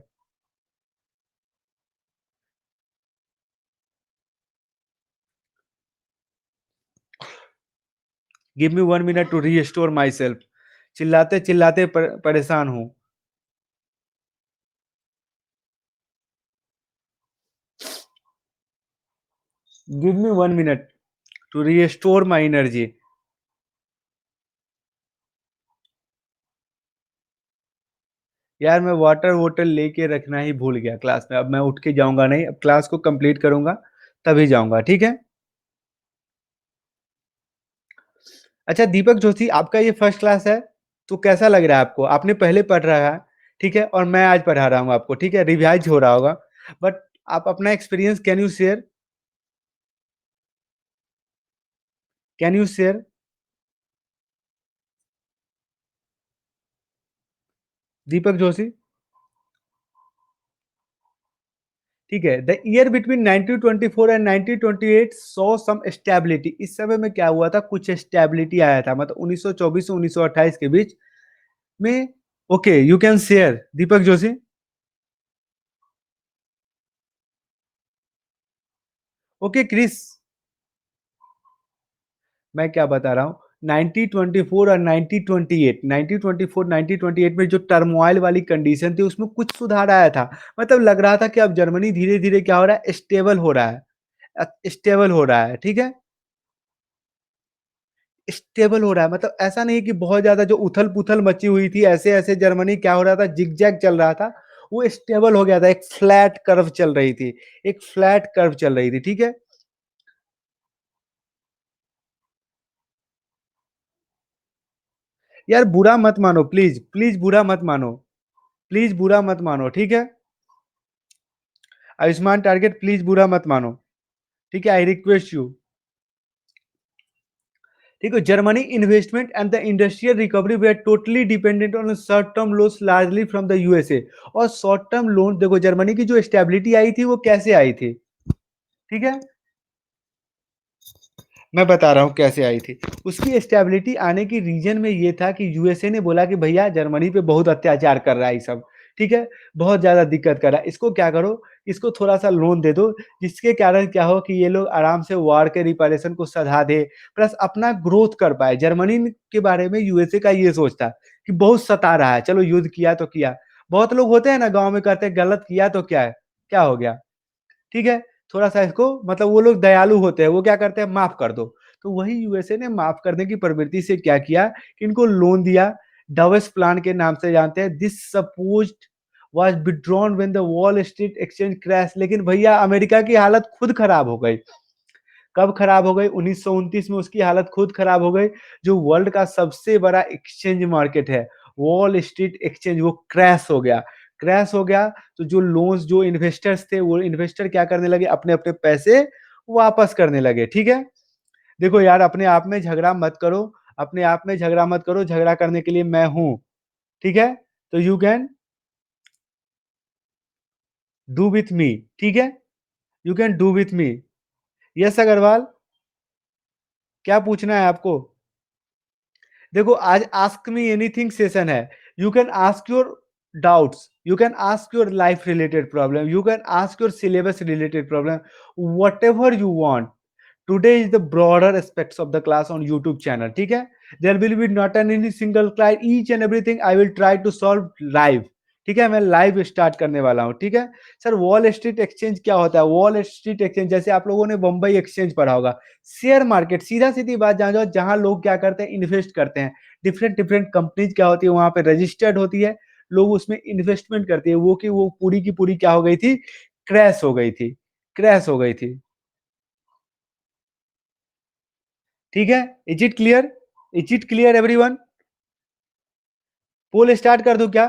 Give me 1 minute to restore myself. चिल्लाते-चिल्लाते परेशान हूँ। Give me 1 minute to restore my energy. यार मैं वाटर वोटर लेके रखना ही भूल गया क्लास में। अब मैं उठ के जाऊँगा नहीं, अब क्लास को कंप्लीट करूँगा, तभी जाऊँगा, ठीक है? अच्छा दीपक जोशी आपका ये फर्स्ट क्लास है, तो कैसा लग रहा है आपको? आपने पहले पढ़ रहा है, ठीक है? और मैं आज पढ़ा रहा हूँ आपको, ठीक है? रिवाइज़ हो रहा होगा, बट आप अपना experience can you share? Can you share? Deepak Joshi, ठीक है? The year between 1924 and 1928 saw some stability. इस समय में क्या हुआ था? कुछ स्टेबिलिटी आया था, मतलब 1924 से 1928 के बीच में। Okay, you can share Deepak Joshi. Okay Chris, मैं क्या बता रहा हूँ 1924 और 1928, 1924 1928 में जो टर्मोइल वाली कंडीशन थी उसमें कुछ सुधार आया था। मतलब लग रहा था कि अब जर्मनी धीरे-धीरे क्या हो रहा है? स्टेबल हो रहा है। स्टेबल हो रहा है, ठीक है? स्टेबल हो रहा है, मतलब ऐसा नहीं कि बहुत ज़्यादा जो उथल-पुथल मची हुई थी, ऐसे-ऐसे जर्मनी क्या हो रहा था? ज़िगज़ैग चल रहा था, वो स्टेबल हो गया था, एक फ्लैट कर्व चल रही थी, एक फ्लैट कर्व चल रही थी, ठीक है? यार बुरा मत मानो प्लीज़, प्लीज़ बुरा मत मानो, प्लीज़ बुरा मत मानो, ठीक है? आयुष्मान टारगेट प्लीज़ बुरा मत मानो, ठीक है? आई रिक्वेस्ट यू, ठीक है? Germany investment and the industrial recovery were totally dependent on short term loans largely from the USA. और शॉर्ट टर्म लोन देखो जर्मनी की जो स्टेबिलिटी आई थी वो कैसे आई थी, ठीक है? मैं बता रहा हूँ कैसे आई थी। उसकी स्टेबिलिटी आने की रीज़न में ये था कि यूएसए ने बोला कि भैया जर्मनी पे बहुत अत्याचार कर रहा है ये सब, ठीक है? बहुत ज़्यादा दिक्कत कर रहा है। इसको क्या करो, इसको थोड़ा-सा लोन दे दो, जिसके कारण क्या हो कि ये लोग आराम से वॉर के रिपेरेशन को सधा दे, प्लस अपना ग्रोथ कर पाए। जर्मनी के बारे में यूएसए का ये सोच था कि बहुत सता रहा है, चलो युद्ध किया तो किया। बहुत लोग होते हैं ना गाँव में कहते हैं गलत किया तो क्या है, क्या हो गया? ठीक है? थोड़ा-सा इसको मतलब वो लोग दयालु होते हैं, वो क्या करते हैं माफ़ कर दो। तो वही यूएसए ने माफ़ करने की प्रवृत्ति से क्या किया कि इनको लोन दिया, डबल्स प्लान के नाम से जानते हैं। This supposed was withdrawn when the wall street exchange crash. लेकिन भैया अमेरिका की हालत खुद खराब हो गई। कब खराब हो गई? 1929 में उसकी हालत खुद खराब हो गई। जो वर्ल्ड का सबसे बड़ा एक्सचेंज मार्केट है, वॉल स्ट्रीट एक्सचेंज वो क्रैश हो गया। क्रैश हो गया तो जो लोन्स जो इन्वेस्टर्स थे वो इन्वेस्टर क्या करने लगे? अपने-अपने पैसे वापस करने लगे, ठीक है? देखो यार अपने आप में झगड़ा मत करो, अपने आप में झगड़ा मत करो, झगड़ा करने के लिए मैं हूँ, ठीक है? तो you can do with me, ठीक है? You can do with me. Yes Agrawal, क्या पूछना है आपको? देखो आज आस्क मी एनीथिंग सेशन है। You can ask your doubts, you can ask your life related problem, you can ask your syllabus related problem, whatever you want. Today is the broader aspects of the class on YouTube channel. ठीक है? There will be not an any single class, each and everything I will try to solve live. ठीक है? मैं लाइव स्टार्ट करने वाला हूँ। ठीक है? सर वॉल स्ट्रीट एक्सचेंज क्या होता है? वॉल स्ट्रीट एक्सचेंज जैसे आप लोगों ने बम्बई एक्सचेंज पढ़ा होगा। शेयर मार्केट, सीधा सीधी बात जान जाओ, जहां लोग क्या करते हैं, इन्वेस्ट करते हैं। डिफरेंट डिफरेंट कंपनीज क्या होती है, वहां पे रजिस्टर्ड होती है, लोग उसमें इन्वेस्टमेंट करते हैं। वो कि वो पूरी की पूरी क्या हो गई थी, क्रैश हो गई थी, क्रैश हो गई थी। ठीक है? Is it clear? Is it clear everyone? Poll start कर दूं क्या?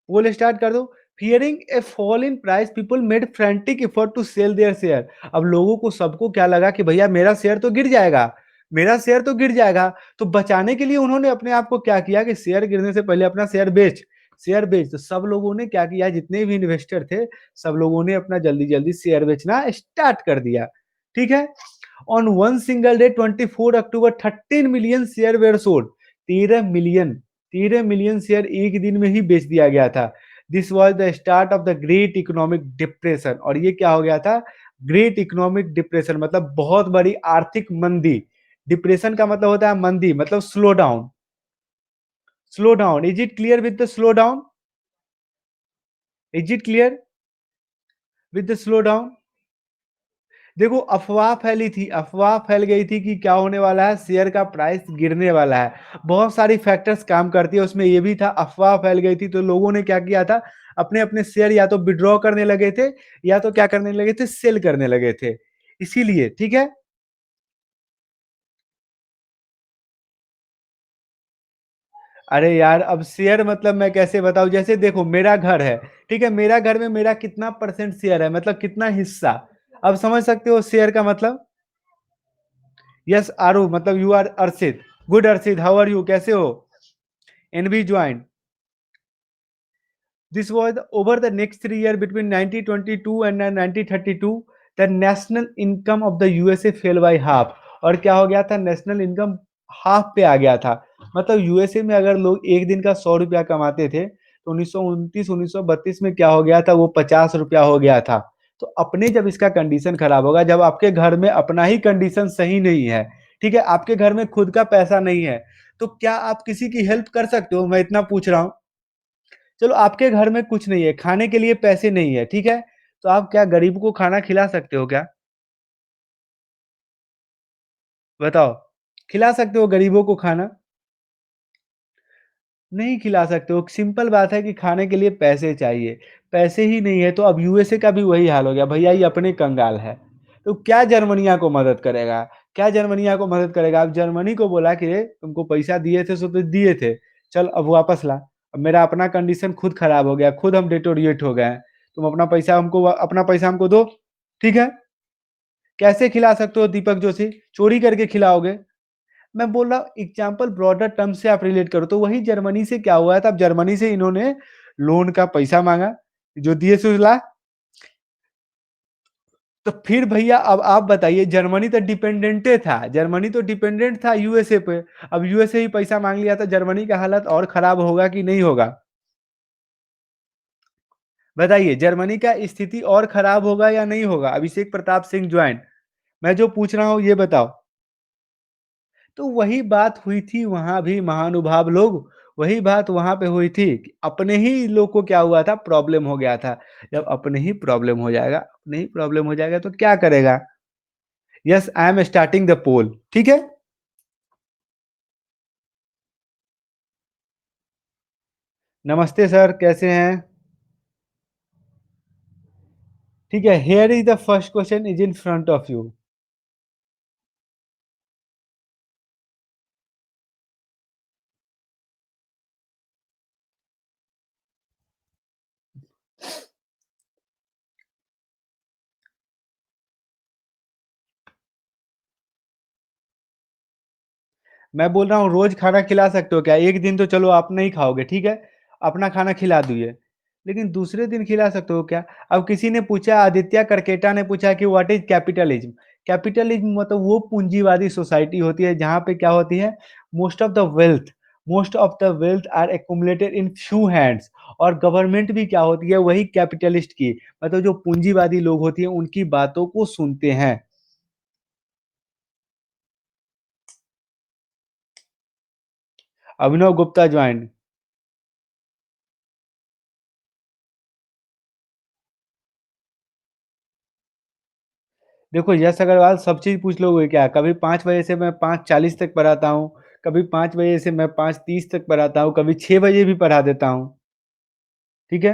पोल स्टार्ट कर दो। Fearing a fall in price people made frantic effort to sell their share. अब लोगों को, सबको क्या लगा कि भैया मेरा शेयर तो गिर जाएगा, मेरा शेयर तो गिर जाएगा। तो बचाने के लिए उन्होंने अपने आप को क्या किया कि शेयर गिरने से पहले अपना शेयर बेच, शेयर बेच। तो सब लोगों ने क्या किया, जितने भी इन्वेस्टर थे सब लोगों ने अपना जल्दी जल्दी शेयर बेचना स्टार्ट कर दिया। ठीक है? On one single day 24 October 13 million share were sold. 13 million, 13 million share एक दिन में ही बेच दिया गया था। This was the start of the great economic depression. और ये क्या हो गया था, ग्रेट इकोनॉमिक डिप्रेशन, मतलब बहुत बड़ी आर्थिक मंदी। डिप्रेशन का मतलब होता है मंदी, मतलब slow down, slow down. Is it clear with the slow down? Is it clear with the slow down? देखो अफवाह फैली थी, अफवाह फैल गई थी कि क्या होने वाला है, शेयर का प्राइस गिरने वाला है। बहुत सारी फैक्टर्स काम करती है, उसमें ये भी था, अफवाह फैल गई थी। तो लोगों ने क्या किया था, अपने अपने शेयर या तो विड्रॉ करने लगे थे, या तो क्या करने लगे थे, सेल करने लगे थे। इसीलिए ठीक है। अरे यार अब शेयर मतलब मैं कैसे बताऊं, जैसे देखो मेरा घर है, ठीक है, मेरा घर में मेरा कितना परसेंट शेयर है, मतलब कितना हिस्सा। अब समझ सकते हो शेयर का मतलब। यस आरू, मतलब you are Arshit. Good Arshit, how are you, कैसे हो? NB join. This was over the next 3 years between 1922 and 1932, the national income of the USA fell by half। और क्या हो गया था, नेशनल इनकम हाफ पे आ गया था। मतलब यूएसए में अगर लोग एक दिन का 100 रुपया कमाते थे, तो 1929-1932 में क्या हो गया था, वो 50 रुपया हो गया था। तो अपने जब इसका कंडीशन खराब होगा, जब आपके घर में अपना ही कंडीशन सही नहीं है, ठीक है, आपके घर में खुद का पैसा नहीं है, तो क्या आप किसी की हेल्प कर सकते हो? मैं इतना पूछ रहा हूं। चलो आपके घर में कुछ नहीं है, खाने के लिए पैसे नहीं है, ठीक है? तो आप क्या गरीब को खाना खिला सकते हो क्या? बताओ, खिला सकते हो गरीबों को खाना? नहीं खिला सकते हो। सिंपल बात है कि खाने के लिए पैसे चाहिए, पैसे ही नहीं है। तो अब यूएसए का भी वही हाल हो गया, भैया ये अपने कंगाल है। तो क्या जर्मनिया को मदद करेगा? क्या जर्मनिया को मदद करेगा? अब जर्मनी को बोला कि रे तुमको पैसा दिए थे सो तो दिए थे, चल अब वापस ला। अब मेरा अपना कंडीशन खुद खराब हो गया, खुद हम डिटोरिएट हो गए हैं। तुम अपना पैसा हमको, अपना पैसा हमको दो। ठीक है? कैसे खिला सकते हो दीपक जोशी? चोरी करके खिलाओगे? मैं बोल रहा हूँ एग्जाम्पल ब्रॉडर टर्म से आप रिलेट करो। तो वही जर्मनी से क्या हुआ था, अब जर्मनी से इन्होंने लोन का पैसा मांगा, जो दिए सो ला। तो फिर भैया अब आप बताइए, जर्मनी तो डिपेंडेंटे था, जर्मनी तो डिपेंडेंट था यूएसए पे। अब यूएसए ही पैसा मांग लिया, तो जर्मनी का हालत और खराब होगा कि नहीं होगा? बताइए, जर्मनी का स्थिति और खराब होगा या नहीं होगा? अभिषेक प्रताप सिंह ज्वाइन। मैं जो पूछ रहा हूं ये बताओ। तो वही बात हुई थी वहां भी महानुभाव लोग, वही बात वहां पे हुई थी कि अपने ही लोग को क्या हुआ था, प्रॉब्लम हो गया था। जब अपने ही प्रॉब्लम हो जाएगा, अपने ही प्रॉब्लम हो जाएगा तो क्या करेगा? Yes I am starting the poll, ठीक है। नमस्ते सर, कैसे हैं? ठीक है, here is the first question is in front of you. मैं बोल रहा हूँ रोज़ खाना खिला सकते हो क्या? एक दिन तो चलो आप नहीं खाओगे, ठीक है? अपना खाना खिला दिए। लेकिन दूसरे दिन खिला सकते हो क्या? अब किसी ने पूछा आदित्य करकेटा ने पूछा कि व्हाट इज़ कैपिटलिज़्म? कैपिटलिज़्म मतलब वो पूँजीवादी सोसाइटी होती है जहाँ पे क्या होती है most of the wealth most of the wealth are accumulated in few hands और गवर्नमेंट भी क्या होती है वही कैपिटलिस्ट की मतलब जो पूँजीवादी लोग होती हैं उनकी बातों को सुनते हैं। अभिनव गुप्ता जॉइन्ड। देखो यश अग्रवाल सब चीज़ पूछ लोगे क्या? कभी 5 बजे से मैं 5:40 तक पढ़ाता हूँ, कभी 5 बजे से मैं 5:30 तक पढ़ाता हूँ, कभी 6 बजे भी पढ़ा देता हूँ, ठीक है?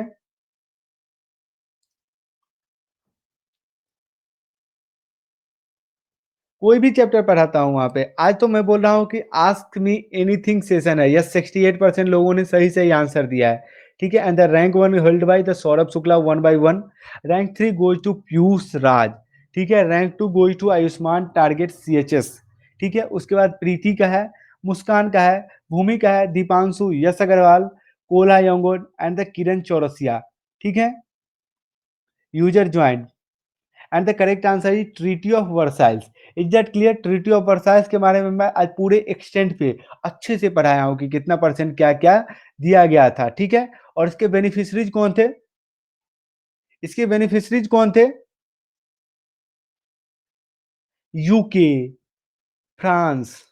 कोई भी चैप्टर पढ़ाता हूँ वहाँ पे। आज तो मैं बोल रहा हूँ कि आस्क मी एनीथिंग सेशन है। यस 68% लोगों ने सही-सही आंसर दिया है, ठीक है? And the rank 1 held by the Saurabh Shukla 1 by 1, rank 3 goes to Piyush Raj, ठीक है? Rank 2 goes to Ayushman target CHS, ठीक है? उसके बाद प्रीति का है, मुस्कान का है, भूमि का है, दीपांशु, यश अग्रवाल, कोला यंगोन एंड द किरण चौरसिया, ठीक है? User joined. And the correct answer is treaty of Versailles. Is that clear? Treaty of Versailles के बारे में मैं आज पूरे एक्सटेंट पे अच्छे से पढ़ाया हूँ कि कितना परसेंट क्या क्या दिया गया था, ठीक है? और इसके बेनिफिशरीज कौन थे? इसके बेनिफिशरीज कौन थे? UK, France.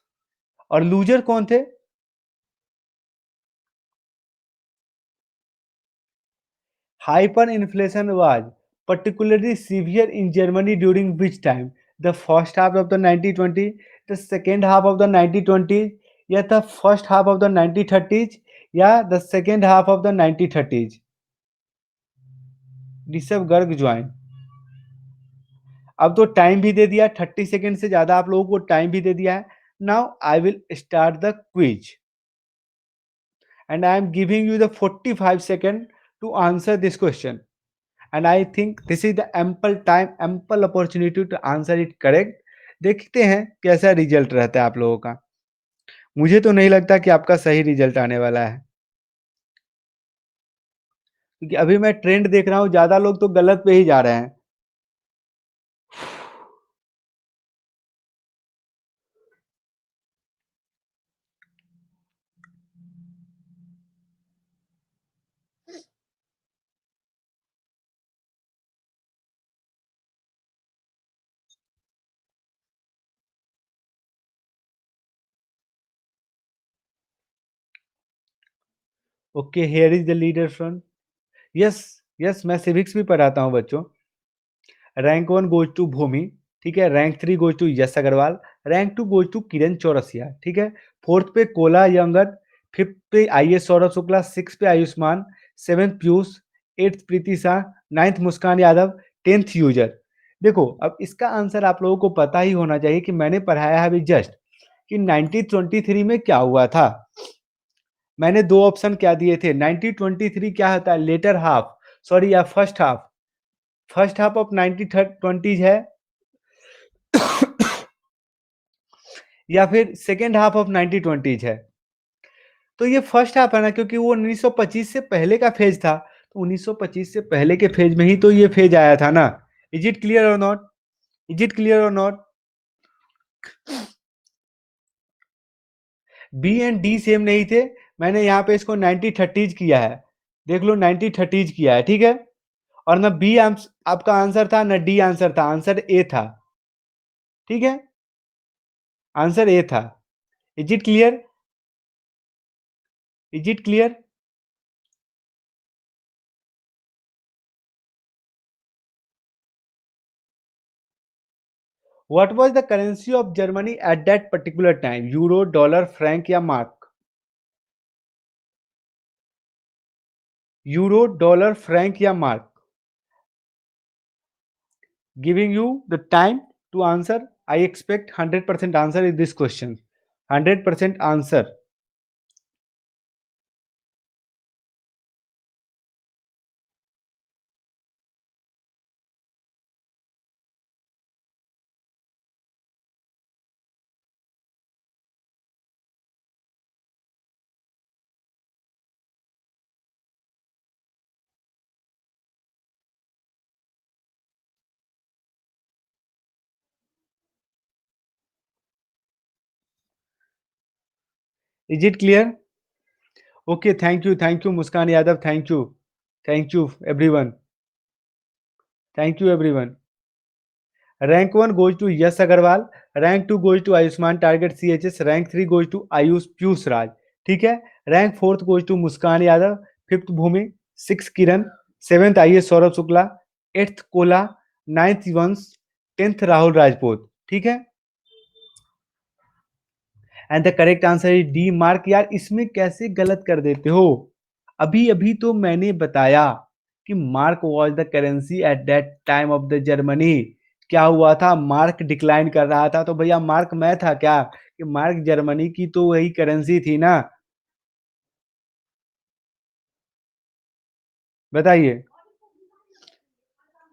और लूजर कौन थे? Hyperinflation was particularly severe in Germany during which time? The first half of the 1920s, the second half of the 1920s, या the first half of the 1930s, या the second half of the 1930s? Rishabh Garg join. अब तो टाइम भी दे दिया 30 सेकेंड से ज्यादा आप लोगों को टाइम भी दे दिया है। Now I will start the quiz and I am giving you the 45 second to answer this question and I think this is the ample time, ample opportunity to answer it correct। देखते हैं कैसा रिजल्ट रहता है आप लोगों का। मुझे तो नहीं लगता कि आपका सही रिजल्ट आने वाला है क्योंकि अभी मैं ट्रेंड देख रहा हूँ ज़्यादा लोग तो गलत पे ही जा रहे हैं। Okay here is the leader from. Yes yes मैं सिविक्स भी पढ़ाता हूँ बच्चों। रैंक 1 गोज़ टू भूमि, ठीक है? Rank 3 goes to Yash Agarwal, rank 2 goes to Kiran Chaurasia, ठीक है? 4th पे कोला यंगर, 5th पे आईएएस सौरभ शुक्ला, 6th पे आयुष्मान, 7th पीयूष, 8th प्रीति शाह, 9th मुस्कान यादव, 10th यूजर। देखो, अब इसका आंसर आप लोगों को पता ही होना चाहिए कि मैंने पढ़ाया है अभी जस्ट कि 1923 में क्या हुआ था। मैंने 2 ऑप्शन क्या दिए थे, 1923 क्या होता है लेटर हाफ सॉरी या फर्स्ट हाफ ऑफ 1920s है या फिर सेकेंड हाफ ऑफ 1920s है। तो ये फर्स्ट हाफ है ना क्योंकि वो 1925 से पहले का फेज था। तो 1925 से पहले के फेज में ही तो ये फेज आया था ना। इज इट क्लियर और नॉट? इज इट क्लियर और not? B and D same नहीं थे। मैंने यहाँ पे इसको 1930s किया है। देख लो 1930s किया है, ठीक है? और ना बी आपका आंसर था ना डी आंसर था, आंसर ए था, ठीक है? आंसर ए था। Is it clear? Is it clear? What was the currency of Germany at that particular time? Euro, dollar, Frank या मार्क? यूरो, डॉलर, फ्रैंक या mark? Giving you the time to answer. I expect 100% answer in this question. 100% answer. Is it clear? Okay, thank you Muskan Yadav, thank you everyone, thank you everyone. Rank 1 goes to Yash Agarwal, rank 2 goes to Ayushman target CHS, rank 3 goes to Ayush Piyush Raj, ठीक है? Rank 4th goes to Muskan Yadav, 5th Bhumi, 6th Kiran, 7th IAS Saurabh Shukla, 8th Kola, 9th Vansh, 10th Rahul Rajput, ठीक है? And the correct answer is D mark. यार इसमें कैसे गलत कर देते हो? अभी अभी तो मैंने बताया कि mark was the currency at that time of the Germany. क्या हुआ था? मार्क डिक्लाइन कर रहा था, तो भैया मार्क मैं था क्या? कि मार्क जर्मनी की तो वही करेंसी थी ना। बताइए।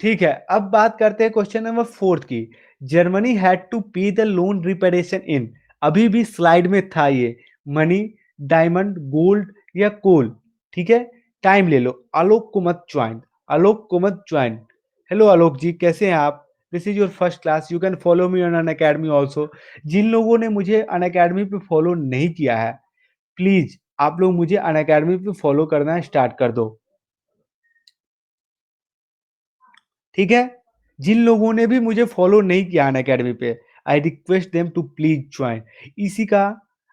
ठीक है, अब बात करते हैं क्वेश्चन नंबर 4 की। जर्मनी हैड टू पे द लोन रिपेरेशन इन, अभी भी स्लाइड में था ये, मनी, डायमंड, गोल्ड या कोल, ठीक है? टाइम ले लो। आलोक को मत ज्वाइन, आलोक को मत ज्वाइन। हेलो आलोक जी, कैसे हैं आप? This is your first class, you can follow me on Unacademy also. जिन लोगों ने मुझे अन अकेडमी पे फॉलो नहीं किया है, प्लीज आप लोग मुझे अन अकेडमी पे फॉलो करना स्टार्ट कर दो, ठीक है? जिन लोगों ने भी मुझे फॉलो नहीं किया अन अकेडमी पे, I request them to please join. इसी का,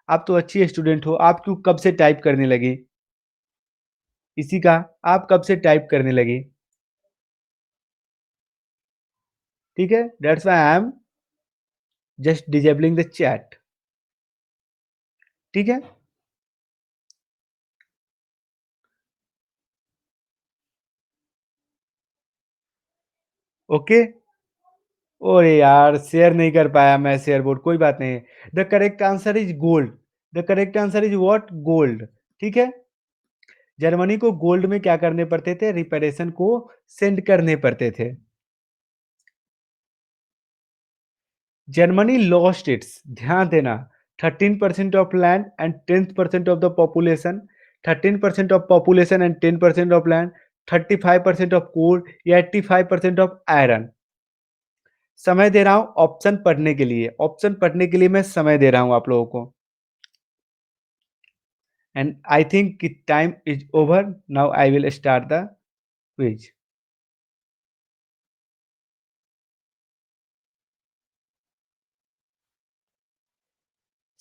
आप तो अच्छी स्टूडेंट हो, आप क्यों कब से टाइप करने लगी? इसी का, आप कब से टाइप करने लगी? ठीक है, that's why I am just disabling the chat, ठीक है? ओके। ओरे यार, शेयर नहीं कर पाया मैं शेयर बोर्ड, कोई बात नहीं। The correct answer is gold. The correct answer is what? Gold, ठीक है? जर्मनी को गोल्ड में क्या करने पड़ते थे? रिपेरेशन को सेंड करने पड़ते थे। जर्मनी लॉस्ट इट्स, ध्यान देना, 13% of land and 10% of the population, 13% of population and 10% of land, 35% of coal या 85% ऑफ आयरन। समय दे रहा हूं ऑप्शन पढ़ने के लिए, ऑप्शन पढ़ने के लिए मैं समय दे रहा हूं आप लोगों को। And I think time is over, now I will start the quiz.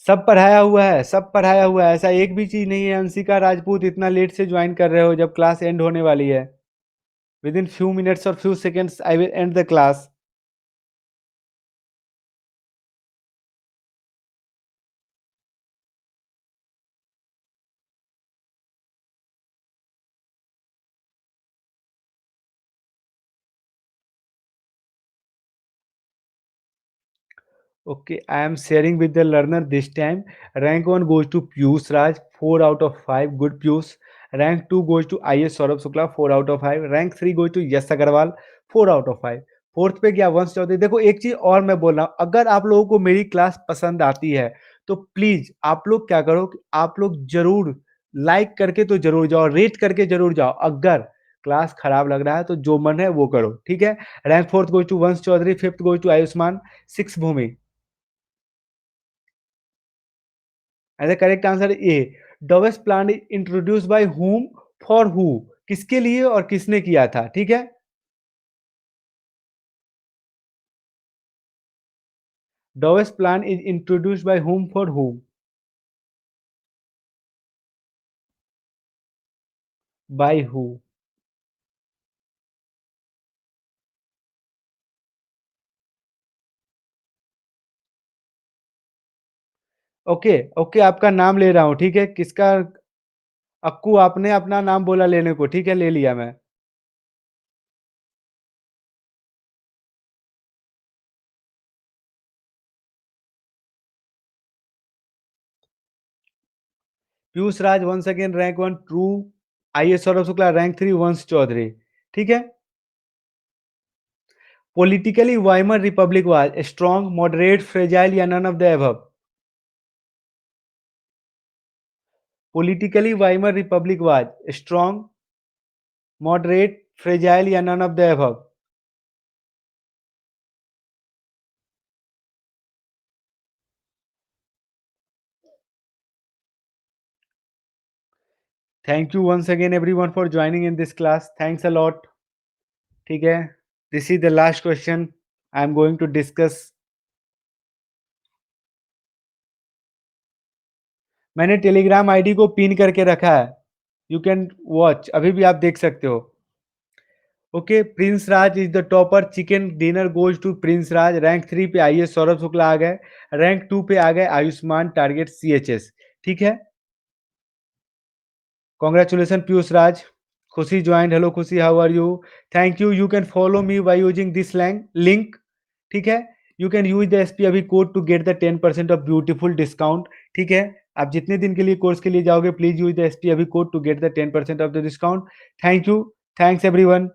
सब पढ़ाया हुआ है, सब पढ़ाया हुआ है, ऐसा एक भी चीज नहीं है। अंशिका राजपूत, इतना लेट से ज्वाइन कर रहे हो जब क्लास एंड होने वाली है। Within few minutes or few seconds, I will end the class. Okay, I am sharing with the learner this time. Rank 1 goes to Piyush Raj, 4 out of 5. Good Piyush. Rank 2 goes to IS Saurabh Shukla, 4 out of 5. Rank 3 goes to Yash Agarwal, 4 out of 5. Fourth पे गया वंश चौधरी। देखो एक चीज और मैं बोल रहा हूँ, अगर आप लोगों को मेरी क्लास पसंद आती है तो प्लीज आप लोग क्या करो कि आप लोग जरूर लाइक करके तो जरूर जाओ, रेट करके जरूर जाओ। अगर क्लास खराब लग रहा है तो जो मन है वो करो, ठीक है? Rank fourth goes to Vansh Chaudhary, fifth goes to Ayushman, six Bhumi. And the correct answer A. Dawes plan introduce by whom, for who, किसके लिए और किसने किया था, ठीक है? Dawes plan is introduced by whom, for whom? By who? Okay okay, आपका नाम ले रहा हूं, ठीक है? किसका? अक्कू, आपने अपना नाम बोला लेने को, ठीक है, ले लिया मैं। Piyush Raj once again rank one true. IAS Saurabh Shukla rank three Vansh Chaudhary, ठीक है? Politically, Weimar Republic was strong, moderate, fragile, या none of the above? Politically, Weimar Republic was strong, moderate, fragile, या none of the above? Thank you once again everyone for joining in this class, thanks a lot. ठीक है, this is the last question I am going to discuss. मैंने टेलीग्राम आईडी को पिन करके रखा है, यू कैन वॉच, अभी भी आप देख सकते हो। Okay, Prince Raj is the topper, chicken dinner goes to Prince Raj. Rank 3 पे आइए सौरभ शुक्ला आ गए, रैंक 2 पे आ गए आयुष्मान टारगेट CHS। ठीक है, congratulation Piyush Raj. Khushi joined, hello Khushi, how are you? Thank you, you can follow me by using this link. ठीक है, you can use the SP अभी code to get the 10% off beautiful discount. ठीक है, आप जितने दिन के लिए कोर्स के लिए जाओगे प्लीज यूज द SP अभी code to get the 10% of the discount. Thank you, thanks everyone.